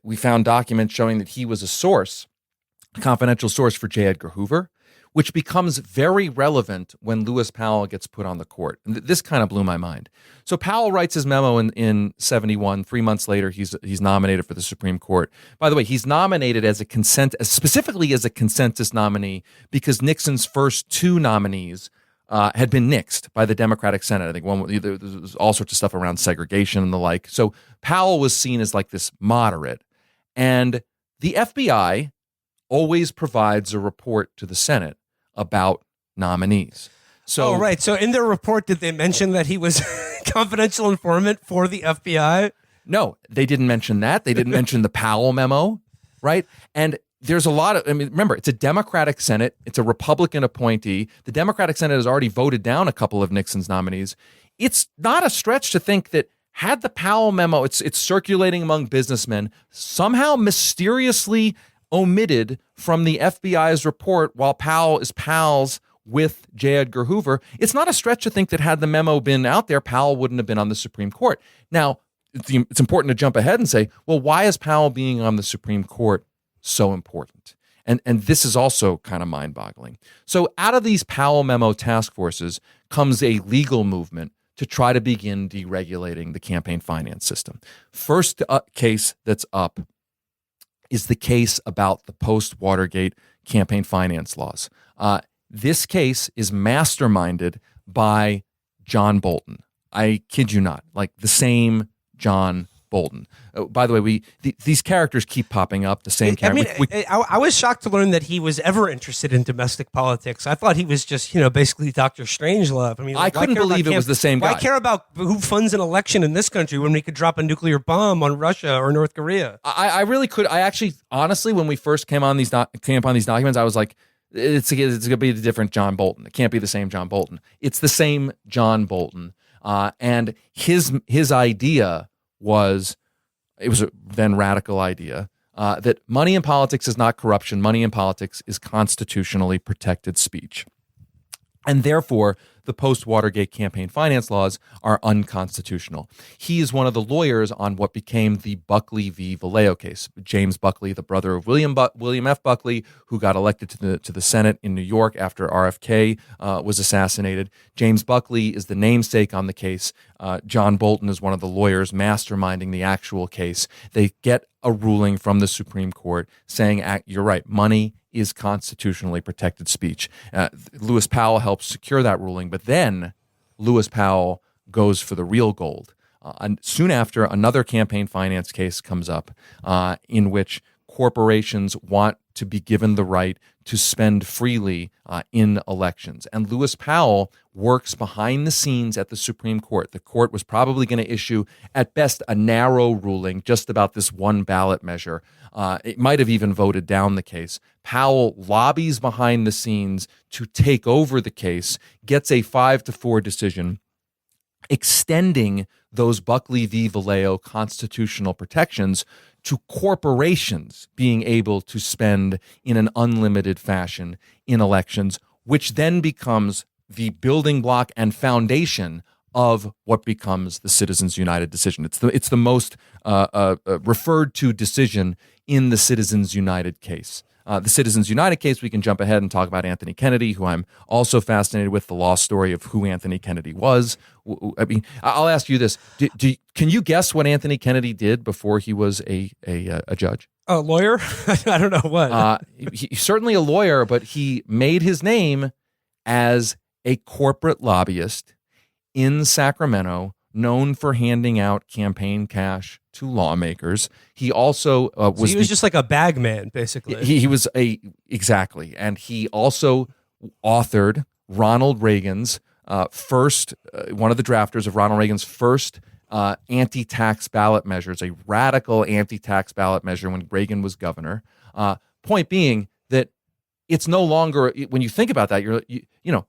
we found documents showing that he was a confidential source for J. Edgar Hoover, which becomes very relevant when Lewis Powell gets put on the court. And this kind of blew my mind. So Powell writes his memo in 71. 3 months later, he's nominated for the Supreme Court. By the way, he's nominated specifically as a consensus nominee because Nixon's first two nominees had been nixed by the Democratic Senate. I think there was all sorts of stuff around segregation and the like. So Powell was seen as like this moderate. And the FBI always provides a report to the Senate about nominees. So, right. So in their report, did they mention that he was confidential informant for the FBI? No, they didn't mention that. They didn't mention the Powell memo, right? And there's a lot of, remember, it's a Democratic Senate. It's a Republican appointee. The Democratic Senate has already voted down a couple of Nixon's nominees. It's not a stretch to think that had the Powell memo, it's circulating among businessmen, somehow mysteriously omitted from the FBI's report while Powell is pals with J. Edgar Hoover, it's not a stretch to think that had the memo been out there, Powell wouldn't have been on the Supreme Court. Now, it's important to jump ahead and say, well, why is Powell being on the Supreme Court so important? And this is also kind of mind-boggling. So out of these Powell memo task forces comes a legal movement to try to begin deregulating the campaign finance system. First case that's up is the case about the post-Watergate campaign finance laws. This case is masterminded by John Bolton. I kid you not, like the same John Bolton. By the way, these characters keep popping up, the same character. I was shocked to learn that he was ever interested in domestic politics. I thought he was just, basically Dr. Strangelove. I couldn't believe it was the same guy. Why care about who funds an election in this country when we could drop a nuclear bomb on Russia or North Korea? I really could. I actually, honestly, when we first came upon these documents, I was like, it's going to be a different John Bolton. It can't be the same John Bolton. It's the same John Bolton. And his idea was, it was a then radical idea, that money in politics is not corruption. Money in politics is constitutionally protected speech. And therefore, the post-Watergate campaign finance laws are unconstitutional. He is one of the lawyers on what became the Buckley v. Vallejo case. James Buckley, the brother of William F. Buckley, who got elected to the Senate in New York after RFK was assassinated. James Buckley is the namesake on the case. John Bolton is one of the lawyers masterminding the actual case. They get a ruling from the Supreme Court saying, you're right, money is constitutionally protected speech. Lewis Powell helps secure that ruling, but then Lewis Powell goes for the real gold. And soon after, another campaign finance case comes up in which corporations want to be given the right to spend freely in elections. And Lewis Powell works behind the scenes at the Supreme Court. The court was probably going to issue, at best, a narrow ruling just about this one ballot measure. It might have even voted down the case. Powell lobbies behind the scenes to take over the case, gets a 5-4 decision, extending those Buckley v. Vallejo constitutional protections to corporations being able to spend in an unlimited fashion in elections, which then becomes the building block and foundation of what becomes the Citizens United decision. It's the most referred to decision in the Citizens United case. The Citizens United case, we can jump ahead and talk about Anthony Kennedy, who I'm also fascinated with, the lost story of who Anthony Kennedy was. I mean, I'll ask you this. Can you guess what Anthony Kennedy did before he was a judge? A lawyer? I don't know what. He's certainly a lawyer, but he made his name as a corporate lobbyist in Sacramento, known for handing out campaign cash to lawmakers. He also was just like a bag man, basically. He was exactly, and he also authored Ronald Reagan's first, one of the drafters of Ronald Reagan's first anti-tax ballot measures, a radical anti-tax ballot measure when Reagan was governor. Point being that it's no longer, when you think about that, you know,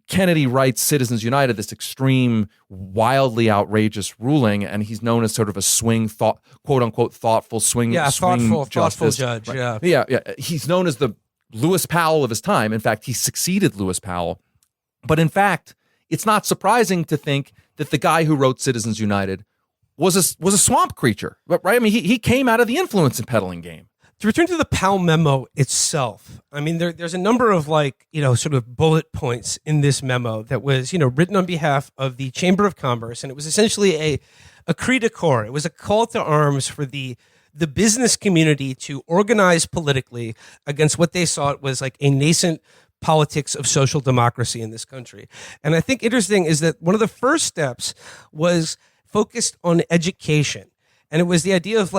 Kennedy writes Citizens United, this extreme, wildly outrageous ruling, and he's known as sort of a swing thought, quote unquote, thoughtful swing. Thoughtful judge. Right. Yeah. He's known as the Lewis Powell of his time. In fact, he succeeded Lewis Powell. But in fact, it's not surprising to think that the guy who wrote Citizens United was a swamp creature, right? I mean, he came out of the influence peddling game. To return to the Powell memo itself, I mean, there's a number of sort of bullet points in this memo that was, written on behalf of the Chamber of Commerce. And it was essentially a cri de coeur. It was a call to arms for the business community to organize politically against what they saw was like a nascent politics of social democracy in this country. And I think interesting is that one of the first steps was focused on education. And it was the idea of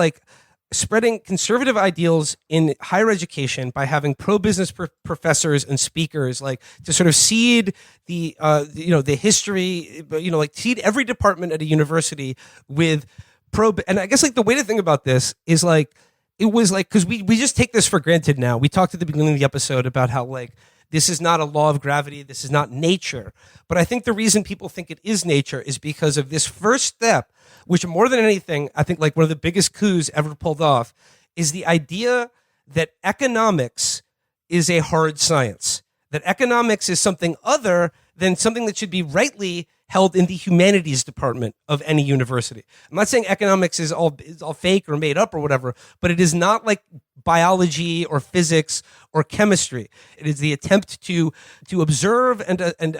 spreading conservative ideals in higher education by having pro-business professors and speakers to sort of seed the history, seed every department at a university with and I guess the way to think about this is because we just take this for granted now. We talked at the beginning of the episode about how this is not a law of gravity. This is not nature. But I think the reason people think it is nature is because of this first step, which more than anything, I think one of the biggest coups ever pulled off is the idea that economics is a hard science, that economics is something other than something that should be rightly held in the humanities department of any university. I'm not saying economics is all fake or made up or whatever, but it is not like biology or physics or chemistry. It is the attempt to observe and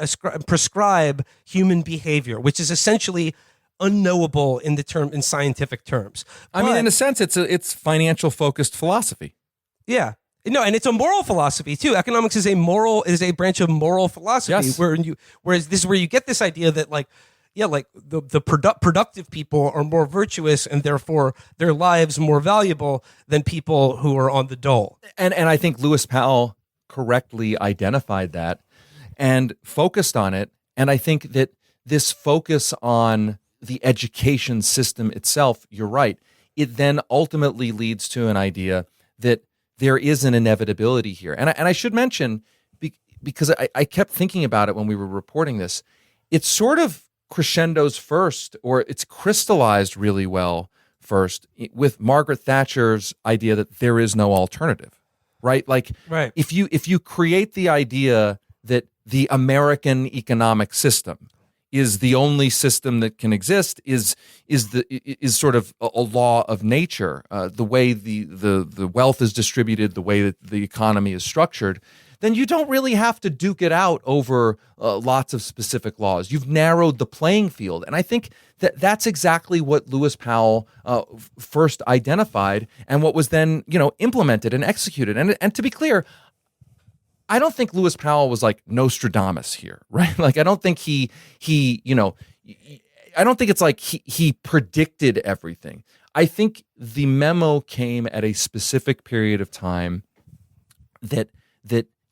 prescribe human behavior, which is essentially unknowable in scientific terms. I mean, in a sense, it's financial focused philosophy. Yeah. No, and it's a moral philosophy too. Economics is a branch of moral philosophy. Yes. Whereas this is where you get this idea that the productive people are more virtuous and therefore their lives more valuable than people who are on the dole. And I think Lewis Powell correctly identified that and focused on it. And I think that this focus on the education system itself, you're right, it then ultimately leads to an idea that there is an inevitability here. And I should mention, because I kept thinking about it when we were reporting this, it sort of crescendos first, or it's crystallized really well first with Margaret Thatcher's idea that there is no alternative, right? Right. If you create the idea that the American economic system is the only system that can exist, is sort of a law of nature, the way the wealth is distributed, the way that the economy is structured, then you don't really have to duke it out over lots of specific laws. You've narrowed the playing field. And I think that's exactly what Lewis Powell first identified and what was then implemented and executed. And to be clear, I don't think Lewis Powell was like Nostradamus here, right? Like, I don't think he I don't think it's like he predicted everything. I think the memo came at a specific period of time that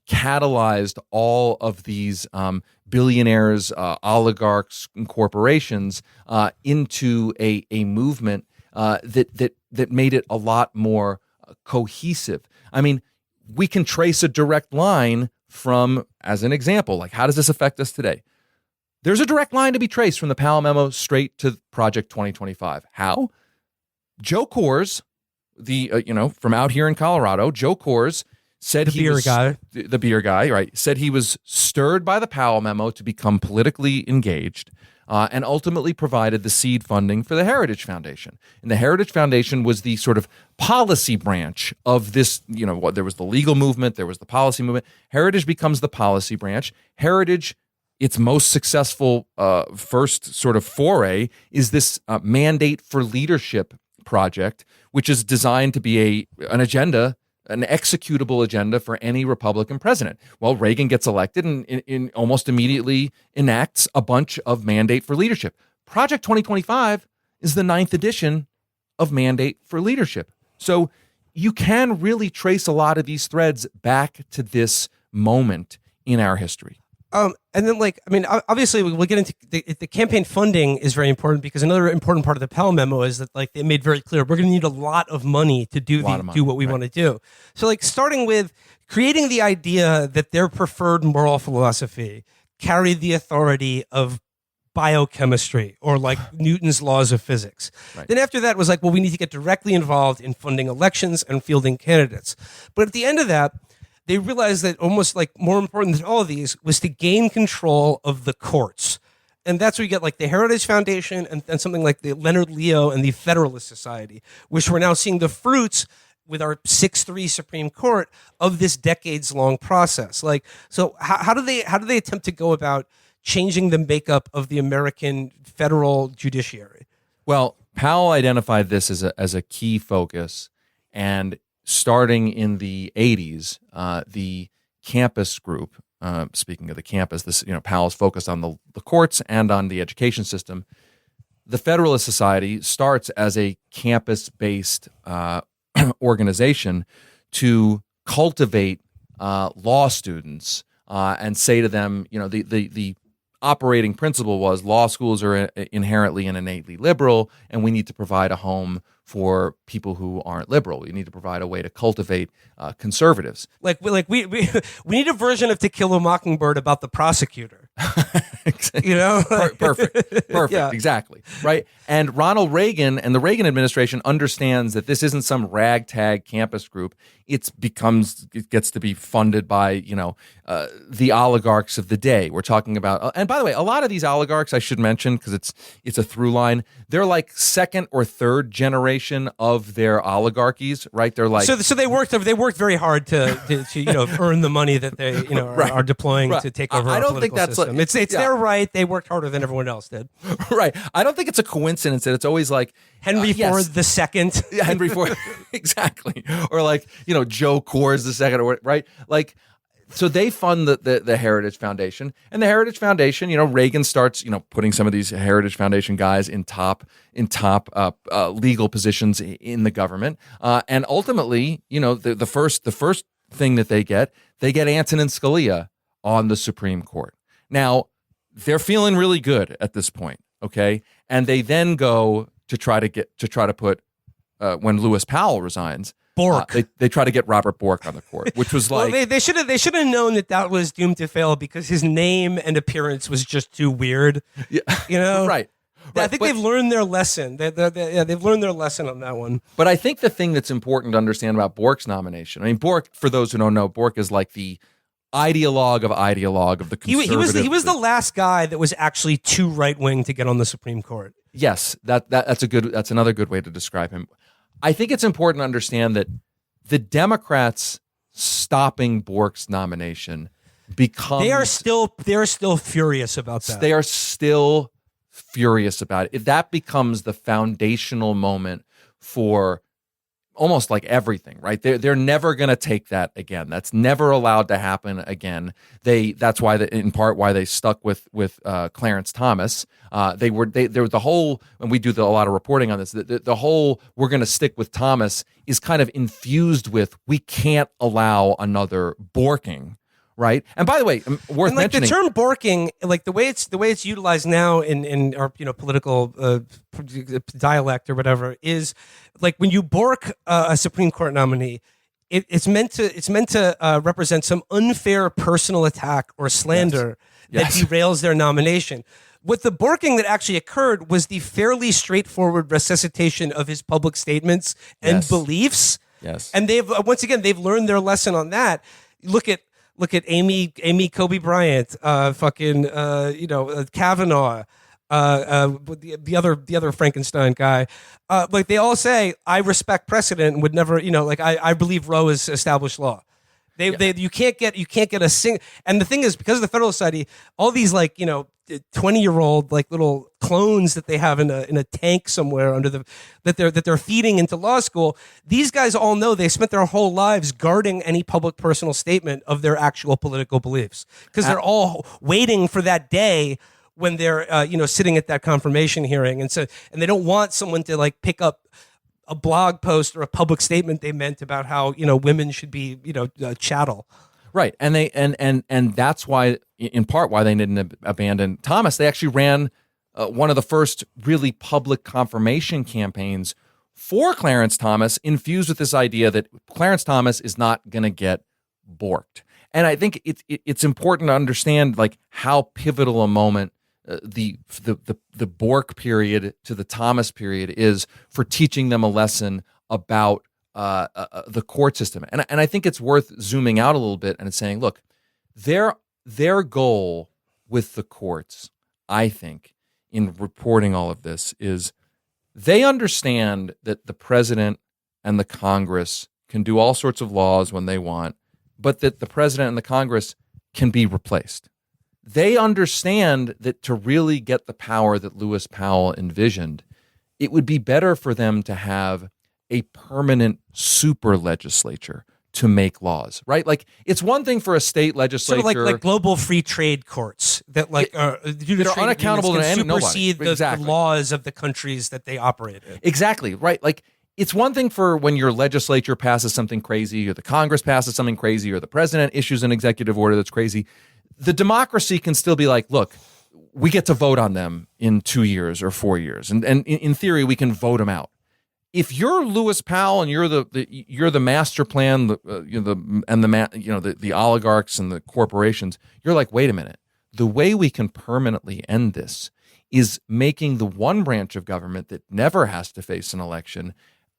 catalyzed all of these billionaires, oligarchs, and corporations into a movement that made it a lot more cohesive. I mean, we can trace a direct line from, as an example, like how does this affect us today? There's a direct line to be traced from the Powell memo straight to Project 2025. How? Joe Coors, from out here in Colorado, Joe Coors said the beer guy, right? Said he was stirred by the Powell memo to become politically engaged, and ultimately provided the seed funding for the Heritage Foundation. And the Heritage Foundation was the sort of policy branch of this. There was the legal movement, there was the policy movement. Heritage becomes the policy branch. Heritage, its most successful first sort of foray is this Mandate for Leadership project, which is designed to be an agenda, an executable agenda for any Republican president. Well, Reagan gets elected and almost immediately enacts a bunch of Mandate for Leadership. Project 2025 is the 9th edition of Mandate for Leadership. So you can really trace a lot of these threads back to this moment in our history. And then, obviously, we'll get into the campaign funding is very important, because another important part of the Powell memo is that, they made very clear we're going to need a lot of money to do what we want to do. So, starting with creating the idea that their preferred moral philosophy carried the authority of biochemistry or Newton's laws of physics. Right. Then after that was we need to get directly involved in funding elections and fielding candidates. But at the end of that, they realized that almost more important than all of these was to gain control of the courts. And that's where you get the Heritage Foundation and something like the Leonard Leo and the Federalist Society, which we're now seeing the fruits with our 6-3 Supreme Court of this decades-long process. So how do they attempt to go about changing the makeup of the American federal judiciary? Well, Powell identified this as a key focus, and starting in the 80s, the campus group, speaking of the campus, Powell's focused on the courts and on the education system. The Federalist Society starts as a campus-based organization to cultivate law students and say to them, the operating principle was law schools are inherently and innately liberal, and we need to provide a home for people who aren't liberal. We need to provide a way to cultivate conservatives. We need a version of To Kill a Mockingbird about the prosecutor. Perfect. Yeah. Exactly. Right. And Ronald Reagan and the Reagan administration understands that this isn't some ragtag campus group. It gets to be funded by, the oligarchs of the day. We're talking about, and by the way, a lot of these oligarchs, I should mention, because it's a through line, they're second or third generation of their oligarchies, right? They're so they worked very hard to earn the money that they are deploying to take over. I don't think that's system. It's their right. They worked harder than everyone else did. Right. I don't think it's a coincidence that it's always Henry Ford the second. Yeah, Henry Ford, exactly. Or Joe Coors the second, right? So they fund the Heritage Foundation, and the Heritage Foundation, Reagan starts, putting some of these Heritage Foundation guys in top legal positions in the government, and ultimately, the first thing that they get Antonin Scalia on the Supreme Court. Now they're feeling really good at this point, okay, and they then go to try to put when Lewis Powell resigns. Bork. They try to get Robert Bork on the court, which was they should have known that was doomed to fail because his name and appearance was just too weird. Yeah, right. I think they've learned their lesson. They've learned their lesson on that one. But I think the thing that's important to understand about Bork's nomination, Bork, for those who don't know, Bork is the ideologue of the conservative. He was the last guy that was actually too right wing to get on the Supreme Court. Yes, that's another good way to describe him. I think it's important to understand that the Democrats stopping Bork's nomination becomes they are still furious about that. They are still furious about it. That becomes the foundational moment for almost like everything, right? They're never going to take that again. That's never allowed to happen again. That's why in part why they stuck with Clarence Thomas. They were the whole, and we do a lot of reporting on this. The whole we're going to stick with Thomas is kind of infused with we can't allow another borking. Right, and by the way, worth mentioning, the term borking, like the way it's utilized now in our political dialect or whatever, is like when you bork a Supreme Court nominee, it's meant to represent some unfair personal attack or slander that derails their nomination. What the borking that actually occurred was the fairly straightforward resuscitation of his public statements and beliefs. Yes, and they've learned their lesson on that. Look at Amy Kobe Bryant, Kavanaugh, the other Frankenstein guy. Like they all say, I respect precedent and would never, I believe Roe is established law. You can't get a single. And the thing is, because of the Federalist Society, all these 20-year-old little clones that they have in a tank somewhere that they're feeding into law school. These guys all know they spent their whole lives guarding any public personal statement of their actual political beliefs because they're all waiting for that day when they're sitting at that confirmation hearing, and they don't want someone to pick up a blog post or a public statement they meant about how women should be chattel. Right, and they and that's why, in part, why they didn't abandon Thomas. They actually ran one of the first really public confirmation campaigns for Clarence Thomas, infused with this idea that Clarence Thomas is not going to get borked. And I think it's important to understand how pivotal a moment the Bork period to the Thomas period is for teaching them a lesson about the court system. And I think it's worth zooming out a little bit and saying, look, their goal with the courts, I think, in reporting all of this is they understand that the president and the Congress can do all sorts of laws when they want, but that the president and the Congress can be replaced. They understand that to really get the power that Lewis Powell envisioned, it would be better for them to have a permanent super legislature to make laws, right? It's one thing for a state legislature, sort of like global free trade courts that they're unaccountable to supersede the laws of the countries that they operate in. Exactly, right? It's one thing for when your legislature passes something crazy, or the Congress passes something crazy, or the president issues an executive order that's crazy. The democracy can still be look, we get to vote on them in 2 years or 4 years, and in theory we can vote them out. If you're Lewis Powell and you're the master plan, the oligarchs and the corporations, you're like, wait a minute. The way we can permanently end this is making the one branch of government that never has to face an election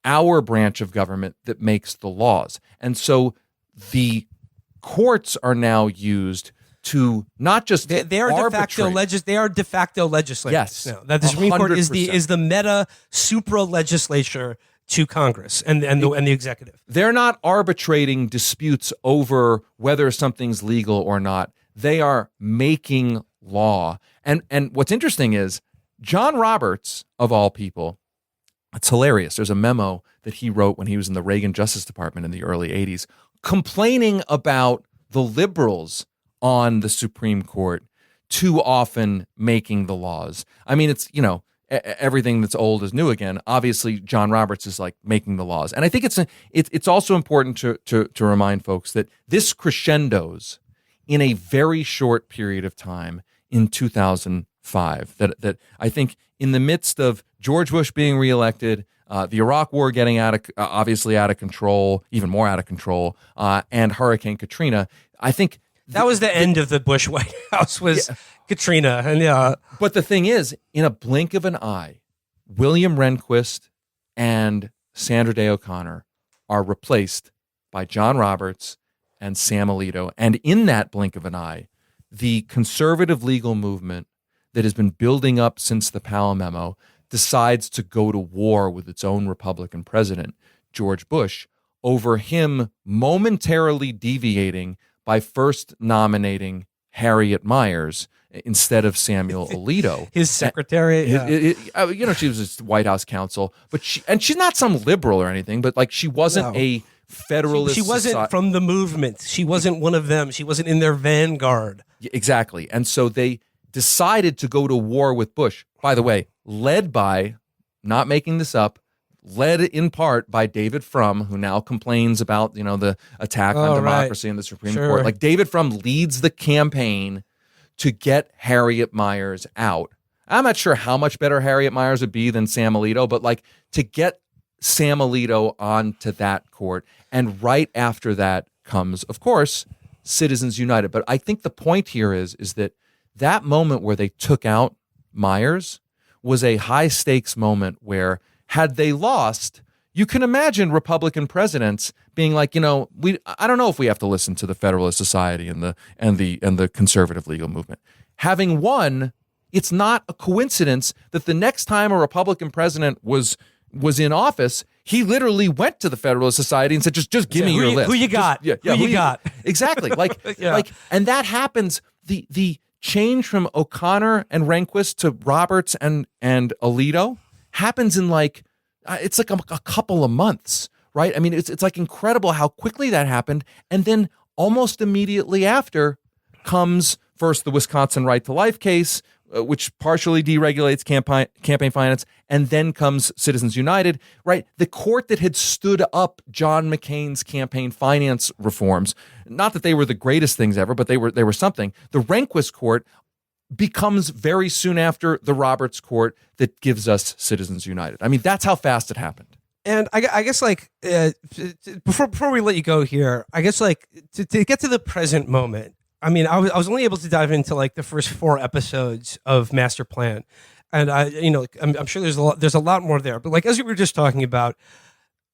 our branch of government that makes the laws. And so the courts are now used to not just they are de facto legislators. Yes, now. That the Supreme Court is the meta supra legislature to Congress and the executive. They're not arbitrating disputes over whether something's legal or not. They are making law. And what's interesting is John Roberts, of all people, it's hilarious. There's a memo that he wrote when he was in the Reagan Justice Department in the early 80s, complaining about the liberals on the Supreme Court too often making the laws. I mean, it's, everything that's old is new again. Obviously, John Roberts is making the laws. And I think it's also important to remind folks that this crescendos in a very short period of time in 2005. That I think in the midst of George Bush being reelected, the Iraq War getting obviously out of control, even more out of control, and Hurricane Katrina, I think that was the end of the Bush White House was Katrina. And but the thing is, in a blink of an eye, William Rehnquist and Sandra Day O'Connor are replaced by John Roberts and Sam Alito. And in that blink of an eye, the conservative legal movement that has been building up since the Powell memo decides to go to war with its own Republican president, George Bush, over him momentarily deviating by first nominating Harriet Miers instead of Samuel Alito. His secretary. She was a White House counsel, but she's not some liberal or anything, but like she wasn't a federalist. She wasn't from the movement. She wasn't one of them. She wasn't in their vanguard. Exactly. And so they decided to go to war with Bush. By the way, led by, not making this up, led in part by David Frum, who now complains about, the attack on democracy in the Supreme Court. Like David Frum leads the campaign to get Harriet Miers out. I'm not sure how much better Harriet Miers would be than Sam Alito, but like to get Sam Alito onto that court. And right after that comes, of course, Citizens United. But I think the point here is that moment where they took out Miers was a high stakes moment where, had they lost, you can imagine Republican presidents being like, I don't know if we have to listen to the Federalist Society and the conservative legal movement. Having won, it's not a coincidence that the next time a Republican president was in office, he literally went to the Federalist Society and said, just give me your list. Who you got? Who you got? Exactly. And that happens. The change from O'Connor and Rehnquist to Roberts and Alito happens in it's like a couple of months, right? I mean, it's like incredible how quickly that happened. And then almost immediately after comes first the Wisconsin Right to Life case, which partially deregulates campaign finance, and then comes Citizens United, right? The court that had stood up John McCain's campaign finance reforms, not that they were the greatest things ever, but they were something. The Rehnquist court becomes very soon after the Roberts court that gives us Citizens United. I mean, that's how fast it happened. And I guess before we let you go here, I guess to get to the present moment, I mean, I was only able to dive into the first 4 episodes of Master Plan, and I'm sure there's a lot more there. But as we were just talking about,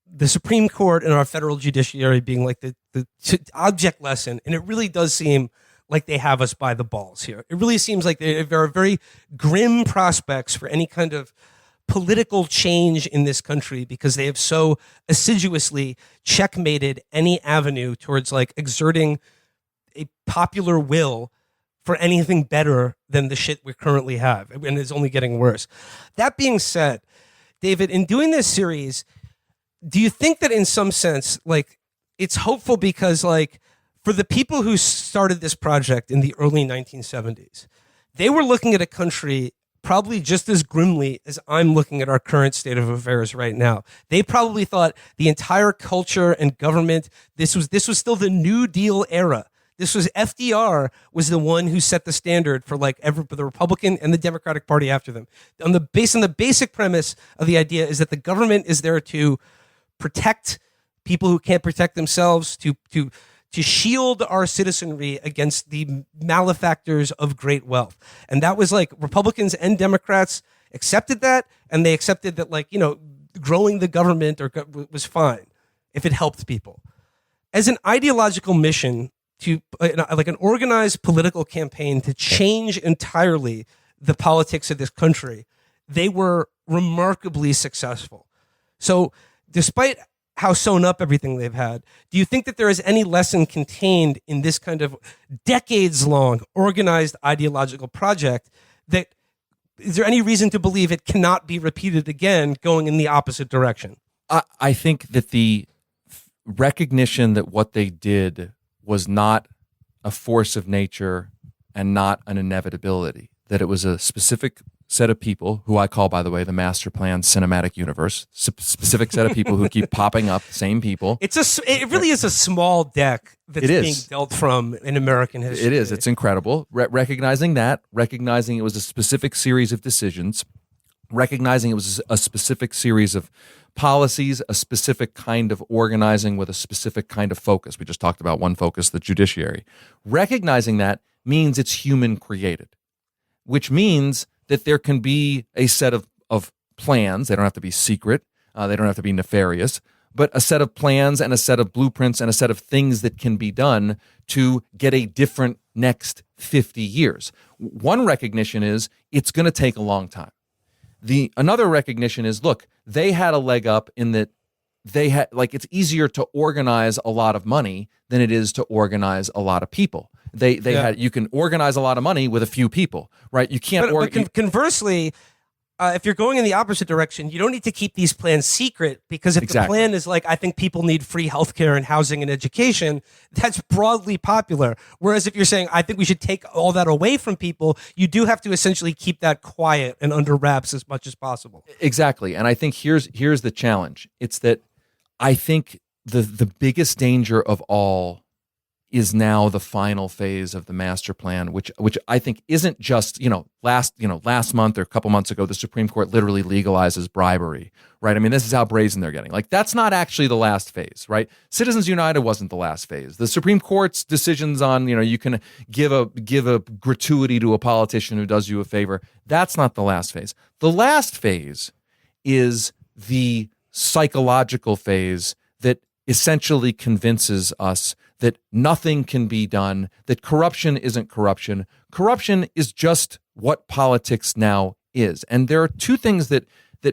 the Supreme Court and our federal judiciary being the object lesson, and it really does seem like they have us by the balls here. It really seems like there are very grim prospects for any kind of political change in this country because they have so assiduously checkmated any avenue towards exerting a popular will for anything better than the shit we currently have, and it's only getting worse. That being said, David, in doing this series, do you think that in some sense, it's hopeful because for the people who started this project in the early 1970s, they were looking at a country probably just as grimly as I'm looking at our current state of affairs right now. They probably thought the entire culture and government, this was still the New Deal era. This was FDR was the one who set the standard for the Republican and the Democratic Party after them. On the basic premise of the idea is that the government is there to protect people who can't protect themselves, to shield our citizenry against the malefactors of great wealth. And that was Republicans and Democrats accepted that, and they accepted that growing the government was fine if it helped people. As an ideological mission to an organized political campaign to change entirely the politics of this country, they were remarkably successful. So despite how sewn up everything they've had, do you think that there is any lesson contained in this kind of decades-long organized ideological project that is there any reason to believe it cannot be repeated again going in the opposite direction? I think that the recognition that what they did was not a force of nature and not an inevitability, that it was a specific set of people who I call, by the way, the Master Plan Cinematic Universe, specific set of people who keep popping up, same people. It really is a small deck that's being dealt from in American history. It is. It's incredible. Recognizing it was a specific series of decisions, recognizing it was a specific series of policies, a specific kind of organizing with a specific kind of focus. We just talked about one focus, the judiciary. Recognizing that means it's human created, which means that there can be a set of plans. They don't have to be secret. They don't have to be nefarious, but a set of plans and a set of blueprints and a set of things that can be done to get a different next 50 years. One recognition is it's going to take a long time. Another recognition is, look, they had a leg up in that they had, it's easier to organize a lot of money than it is to organize a lot of people. They had, you can organize a lot of money with a few people, right? You can't. Conversely, if you're going in the opposite direction, you don't need to keep these plans secret, because if the plan is like, I think people need free healthcare and housing and education, that's broadly popular. Whereas if you're saying, I think we should take all that away from people, you do have to essentially keep that quiet and under wraps as much as possible. Exactly. And I think here's the challenge. It's that I think the biggest danger of all is now the final phase of the master plan, which I think isn't just, last month or a couple months ago, the Supreme Court literally legalizes bribery, right? I mean, this is how brazen they're getting. Like, that's not actually the last phase, right? Citizens United wasn't the last phase. The Supreme Court's decisions on, you can give a gratuity to a politician who does you a favor. That's not the last phase. The last phase is the psychological phase that essentially convinces us that nothing can be done, that corruption isn't corruption. Corruption is just what politics now is. And there are two things that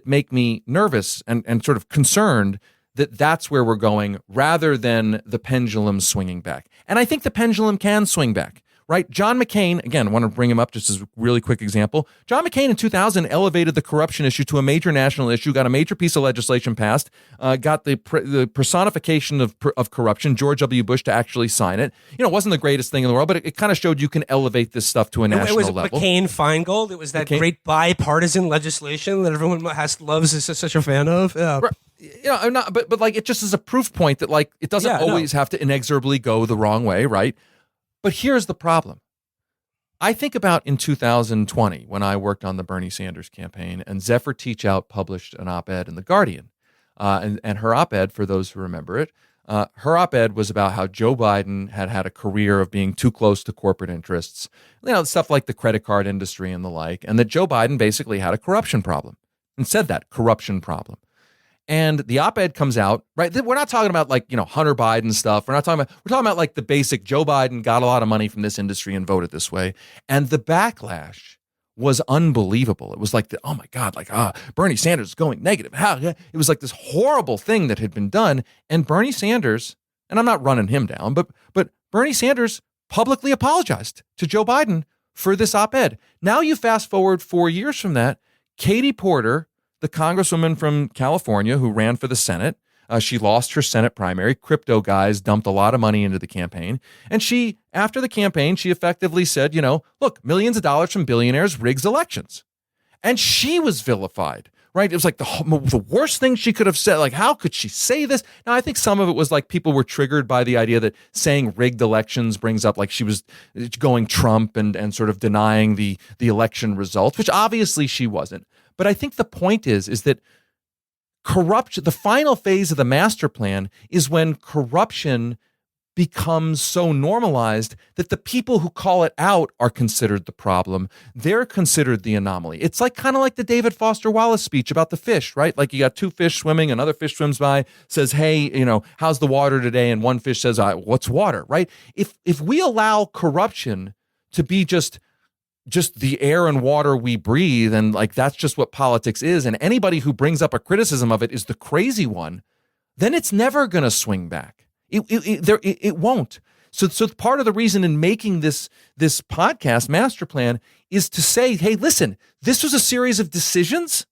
make me nervous and sort of concerned that that's where we're going, rather than the pendulum swinging back. And I think the pendulum can swing back, right? John McCain, again, I want to bring him up just as a really quick example. John McCain in 2000 elevated the corruption issue to a major national issue, got a major piece of legislation passed, got the personification of corruption, George W. Bush, to actually sign it. It wasn't the greatest thing in the world, but it kind of showed you can elevate this stuff to a national level. It was McCain-Feingold. It was that great bipartisan legislation that everyone loves, is such a fan of. Yeah. Right. I'm not, but like, it just is a proof point that, like, it doesn't always have to inexorably go the wrong way, right? But here's the problem. I think about in 2020, when I worked on the Bernie Sanders campaign, and Zephyr Teachout published an op-ed in The Guardian. And her op-ed, for those who remember it, her op-ed was about how Joe Biden had a career of being too close to corporate interests, stuff like the credit card industry and the like, and that Joe Biden basically had a corruption problem, and said that corruption problem. And the op-ed comes out, right? We're not talking about Hunter Biden stuff. We're talking about like the basic Joe Biden got a lot of money from this industry and voted this way. And the backlash was unbelievable. It was like, oh my God, Bernie Sanders is going negative. It was like this horrible thing that had been done. And Bernie Sanders, and I'm not running him down, but Bernie Sanders publicly apologized to Joe Biden for this op-ed. Now you fast forward 4 years from that, Katie Porter, the congresswoman from California who ran for the Senate, she lost her Senate primary. Crypto guys dumped a lot of money into the campaign. And she, after the campaign, she effectively said, look, millions of dollars from billionaires rigs elections. And she was vilified, right? It was like the worst thing she could have said. Like, how could she say this? Now, I think some of it was like people were triggered by the idea that saying rigged elections brings up like she was going Trump and sort of denying the election results, which obviously she wasn't. But I think the point is that corruption, the final phase of the master plan, is when corruption becomes so normalized that the people who call it out are considered the problem. They're considered the anomaly. It's like kind of like the David Foster Wallace speech about the fish, right? Like, you got two fish swimming, another fish swims by, says, hey, how's the water today? And one fish says, what's water, right? If we allow corruption to be just the air and water we breathe, and like that's just what politics is, and anybody who brings up a criticism of it is the crazy one, then it's never going to swing back. It won't. So part of the reason in making this podcast master plan is to say, hey, listen, this was a series of decisions.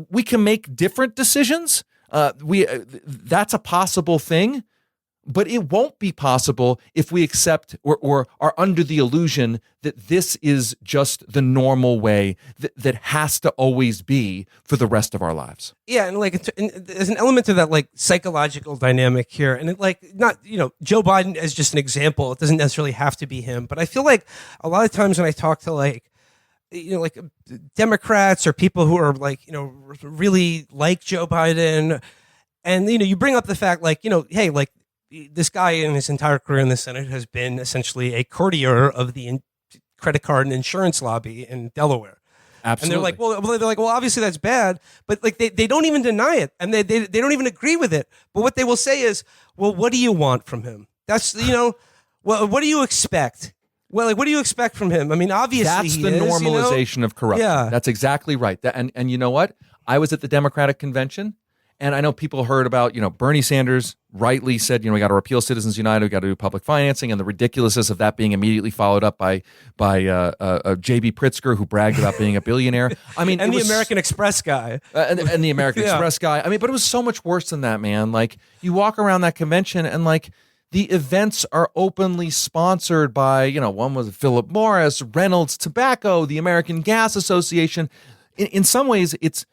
We can make different decisions. That's a possible thing. But it won't be possible if we accept or are under the illusion that this is just the normal way that has to always be for the rest of our lives. Yeah, and there's an element to that psychological dynamic here, and not Joe Biden as just an example. It doesn't necessarily have to be him, but I feel like a lot of times when I talk to Democrats or people who are really like Joe Biden, and you bring up the fact hey, this guy in his entire career in the Senate has been essentially a courtier of the credit card and insurance lobby in Delaware. Absolutely. And they're like, well, obviously that's bad, but they don't even deny it, and they don't even agree with it. But what they will say is, well, what do you want from him? That's well, what do you expect? Well, what do you expect from him? I mean, obviously that's the normalization of corruption. Yeah, that's exactly right. And you know what? I was at the Democratic convention. And I know people heard about, Bernie Sanders rightly said, we got to repeal Citizens United, we got to do public financing, and the ridiculousness of that being immediately followed up by J.B. Pritzker, who bragged about being a billionaire. I mean, and the American Express guy. And the American Yeah. Express guy. I mean, but it was so much worse than that, man. Like, you walk around that convention and, like, the events are openly sponsored by, one was Philip Morris, Reynolds Tobacco, the American Gas Association. In some ways, it's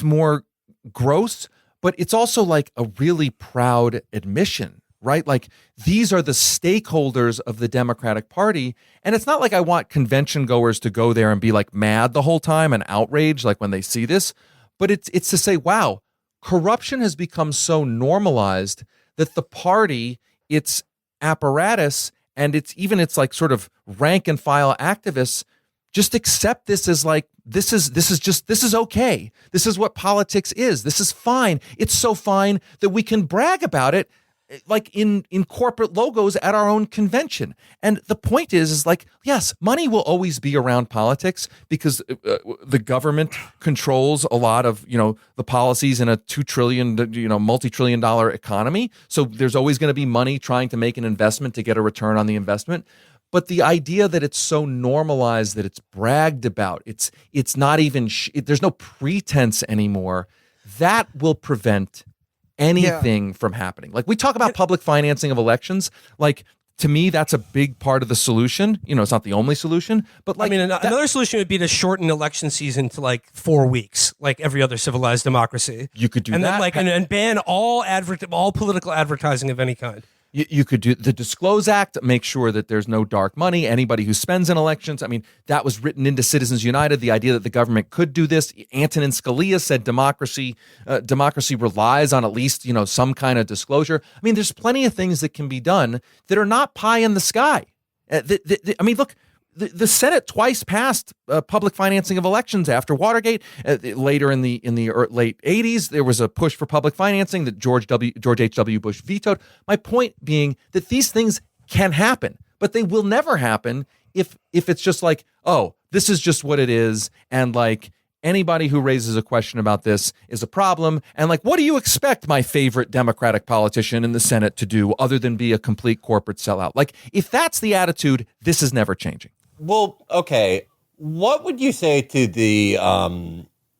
more gross, but it's also like a really proud admission, right? Like, these are the stakeholders of the Democratic Party. And it's not like I want convention goers to go there and be like mad the whole time and outraged like when they see this, but it's to say, wow, corruption has become so normalized that the party, its apparatus, and its like sort of rank and file activists just accept this as like, this is okay. This is what politics is. This is fine. It's so fine that we can brag about it like in corporate logos at our own convention. And the point is like, yes, money will always be around politics because the government controls a lot of, the policies in a $2 trillion, multi-trillion dollar economy. So there's always going to be money trying to make an investment to get a return on the investment. But the idea that it's so normalized that it's bragged about, it's not even, there's no pretense anymore, that will prevent anything from happening. Like, we talk about public financing of elections, like, to me, that's a big part of the solution. It's not the only solution, but like, another solution would be to shorten election season to like 4 weeks, like every other civilized democracy. You could do and that. Then like and ban all political advertising of any kind. You could do the Disclose Act, make sure that there's no dark money. Anybody who spends in elections, I mean, that was written into Citizens United, the idea that the government could do this. Antonin Scalia said democracy relies on at least, some kind of disclosure. I mean, there's plenty of things that can be done that are not pie in the sky. I mean, look, the Senate twice passed public financing of elections after Watergate. Later in the late 80s, there was a push for public financing that George H.W. Bush vetoed. My point being that these things can happen, but they will never happen if it's just like, oh, this is just what it is, and like anybody who raises a question about this is a problem. And like, what do you expect my favorite Democratic politician in the Senate to do other than be a complete corporate sellout? Like, if that's the attitude, this is never changing. Well, okay. What would you say to the,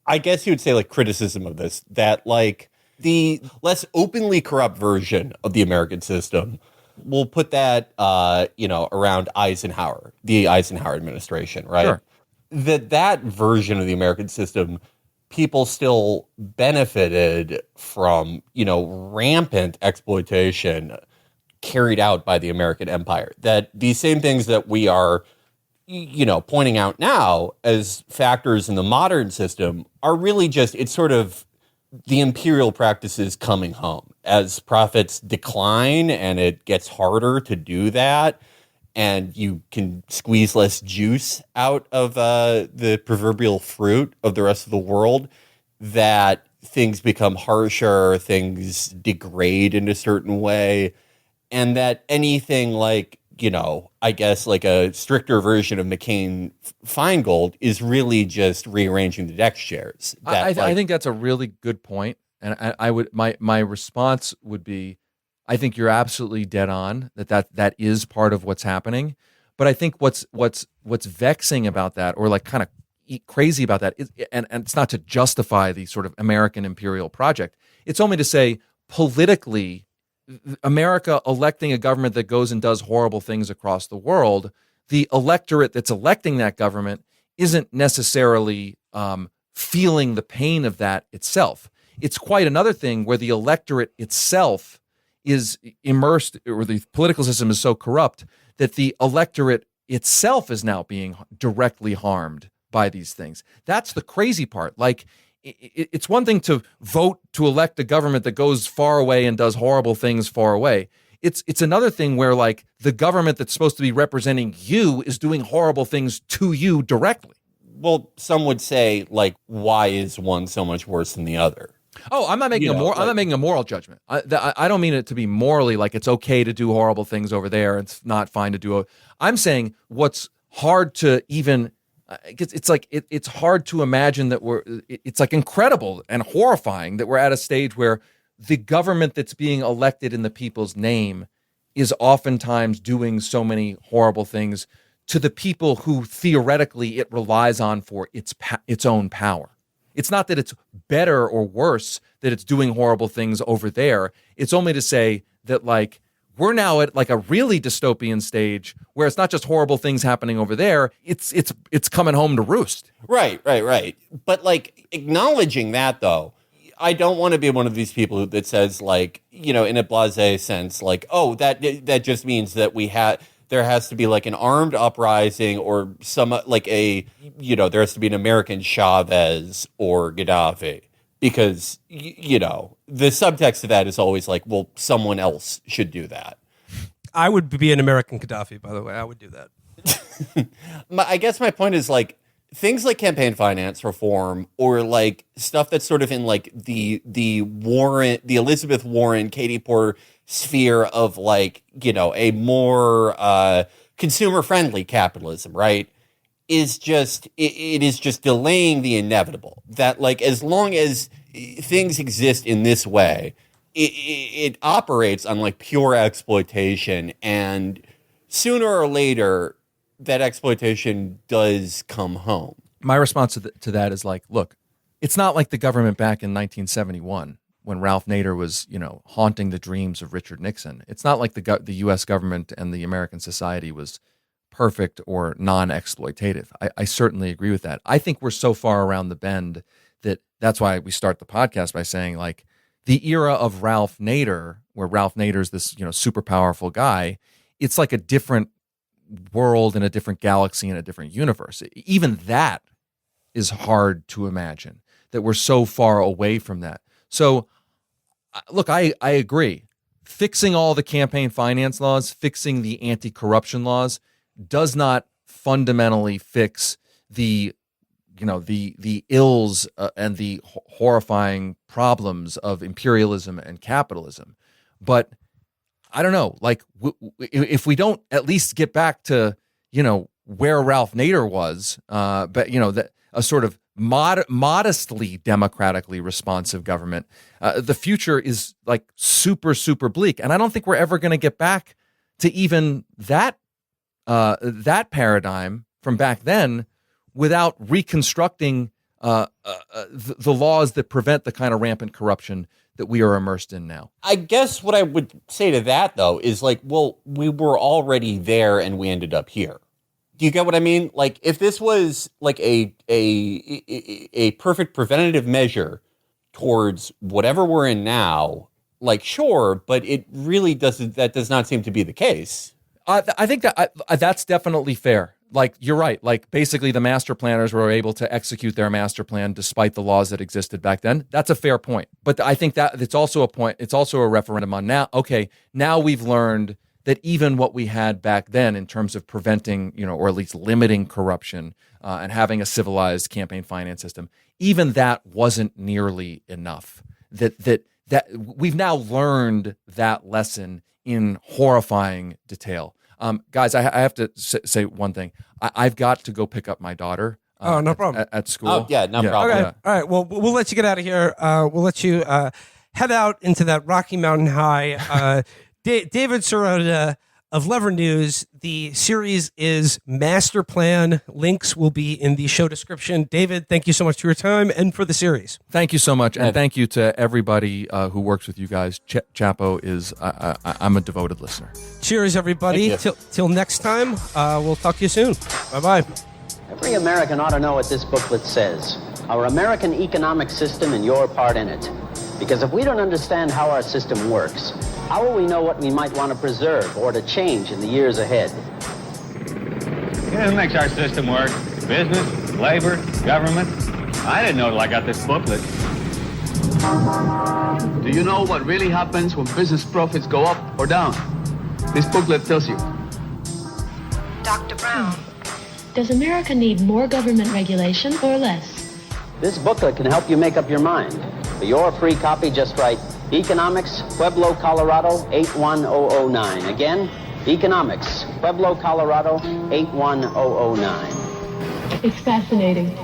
I guess you would say like criticism of this, that like the less openly corrupt version of the American system, we'll put that, around Eisenhower, the Eisenhower administration, right? Sure. That version of the American system, people still benefited from, rampant exploitation carried out by the American empire. That these same things that we are, pointing out now as factors in the modern system are really just, it's sort of the imperial practices coming home as profits decline and it gets harder to do that. And you can squeeze less juice out of the proverbial fruit of the rest of the world, that things become harsher, things degrade in a certain way, and that anything like, I guess like a stricter version of McCain-Feingold is really just rearranging the deck chairs. I think that's a really good point. And I would my response would be, I think you're absolutely dead on that is part of what's happening. But I think what's vexing about that, or like kind of crazy about that, is, and it's not to justify the sort of American imperial project. It's only to say politically, America electing a government that goes and does horrible things across the world, the electorate that's electing that government isn't necessarily feeling the pain of that itself. It's quite another thing where the electorate itself is immersed, or the political system is so corrupt that the electorate itself is now being directly harmed by these things. That's the crazy part. Like, it's one thing to vote to elect a government that goes far away and does horrible things far away. It's another thing where like the government that's supposed to be representing you is doing horrible things to you directly. Well, some would say like, why is one so much worse than the other? Oh, I'm not making I'm not making a moral judgment. I don't mean it to be morally like it's okay to do horrible things over there. It's not fine to do. I'm saying what's hard to even It's like it's hard to imagine that it's like incredible and horrifying that we're at a stage where the government that's being elected in the people's name is oftentimes doing so many horrible things to the people who theoretically it relies on for its own power. It's not that it's better or worse that it's doing horrible things over there. It's only to say that, like, we're now at like a really dystopian stage where it's not just horrible things happening over there. It's coming home to roost. Right. But like acknowledging that, though, I don't want to be one of these people that says, like, you know, in a blasé sense, like, oh, that just means that there has to be like an armed uprising or some like there has to be an American Chavez or Gaddafi. Because, you know, the subtext of that is always like, well, someone else should do that. I would be an American Gaddafi, by the way. I would do that. I guess my point is, like, things like campaign finance reform or like stuff that's sort of in like the Elizabeth Warren, Katie Porter sphere of, like, you know, a more consumer friendly capitalism, right? Is just it is just delaying the inevitable. That, like, as long as things exist in this way, it operates on like pure exploitation, and sooner or later that exploitation does come home. My response to that is like, look, it's not like the government back in 1971 when Ralph Nader was, you know, haunting the dreams of Richard Nixon. It's not like the U.S. government and the American society was perfect or non-exploitative. I certainly agree with that. I think we're so far around the bend that's why we start the podcast by saying, like, the era of Ralph Nader, where Ralph Nader's this, you know, super powerful guy, it's like a different world in a different galaxy in a different universe. Even that is hard to imagine, that we're so far away from that. So, look, I agree. Fixing all the campaign finance laws, fixing the anti-corruption laws does not fundamentally fix the ills and the horrifying problems of imperialism and capitalism. But I don't know, like, if we don't at least get back to, you know, where Ralph Nader was, but, you know, that a sort of modestly democratically responsive government, the future is like super, super bleak. And I don't think we're ever going to get back to even that paradigm from back then without reconstructing the laws that prevent the kind of rampant corruption that we are immersed in now. I guess what I would say to that, though, is like, well, we were already there and we ended up here. Do you get what I mean? Like, if this was like a perfect preventative measure towards whatever we're in now, like, sure, but it really doesn't. That does not seem to be the case. I think that that's definitely fair. Like, you're right. Like, basically, the master planners were able to execute their master plan despite the laws that existed back then. That's a fair point. But I think that it's also a point. It's also a referendum on now. Okay, now we've learned that even what we had back then in terms of preventing, you know, or at least limiting corruption and having a civilized campaign finance system, even that wasn't nearly enough. That we've now learned that lesson in horrifying detail. Guys, I have to say one thing. I've got to go pick up my daughter. No problem. At school. Oh, yeah, no problem. Okay. Yeah. All right. Well, we'll let you get out of here. We'll let you head out into that Rocky Mountain High. David Sirota of Lever News. The series is Master Plan. Links will be in the show description. David, thank you so much for your time and for the series. Thank you so much, and thank you to everybody who works with you guys. Chapo is I'm a devoted listener. Cheers, everybody. Till next time. We'll talk to you soon. Bye-bye. Every American ought to know what this booklet says. Our American economic system and your part in it. Because if we don't understand how our system works, how will we know what we might want to preserve or to change in the years ahead? Who makes our system work? Business, labor, government? I didn't know till I got this booklet. Do you know what really happens when business profits go up or down? This booklet tells you. Dr. Brown. Does America need more government regulation or less? This booklet can help you make up your mind. For your free copy, just write Economics, Pueblo, Colorado, 81009. Again, Economics, Pueblo, Colorado, 81009. It's fascinating.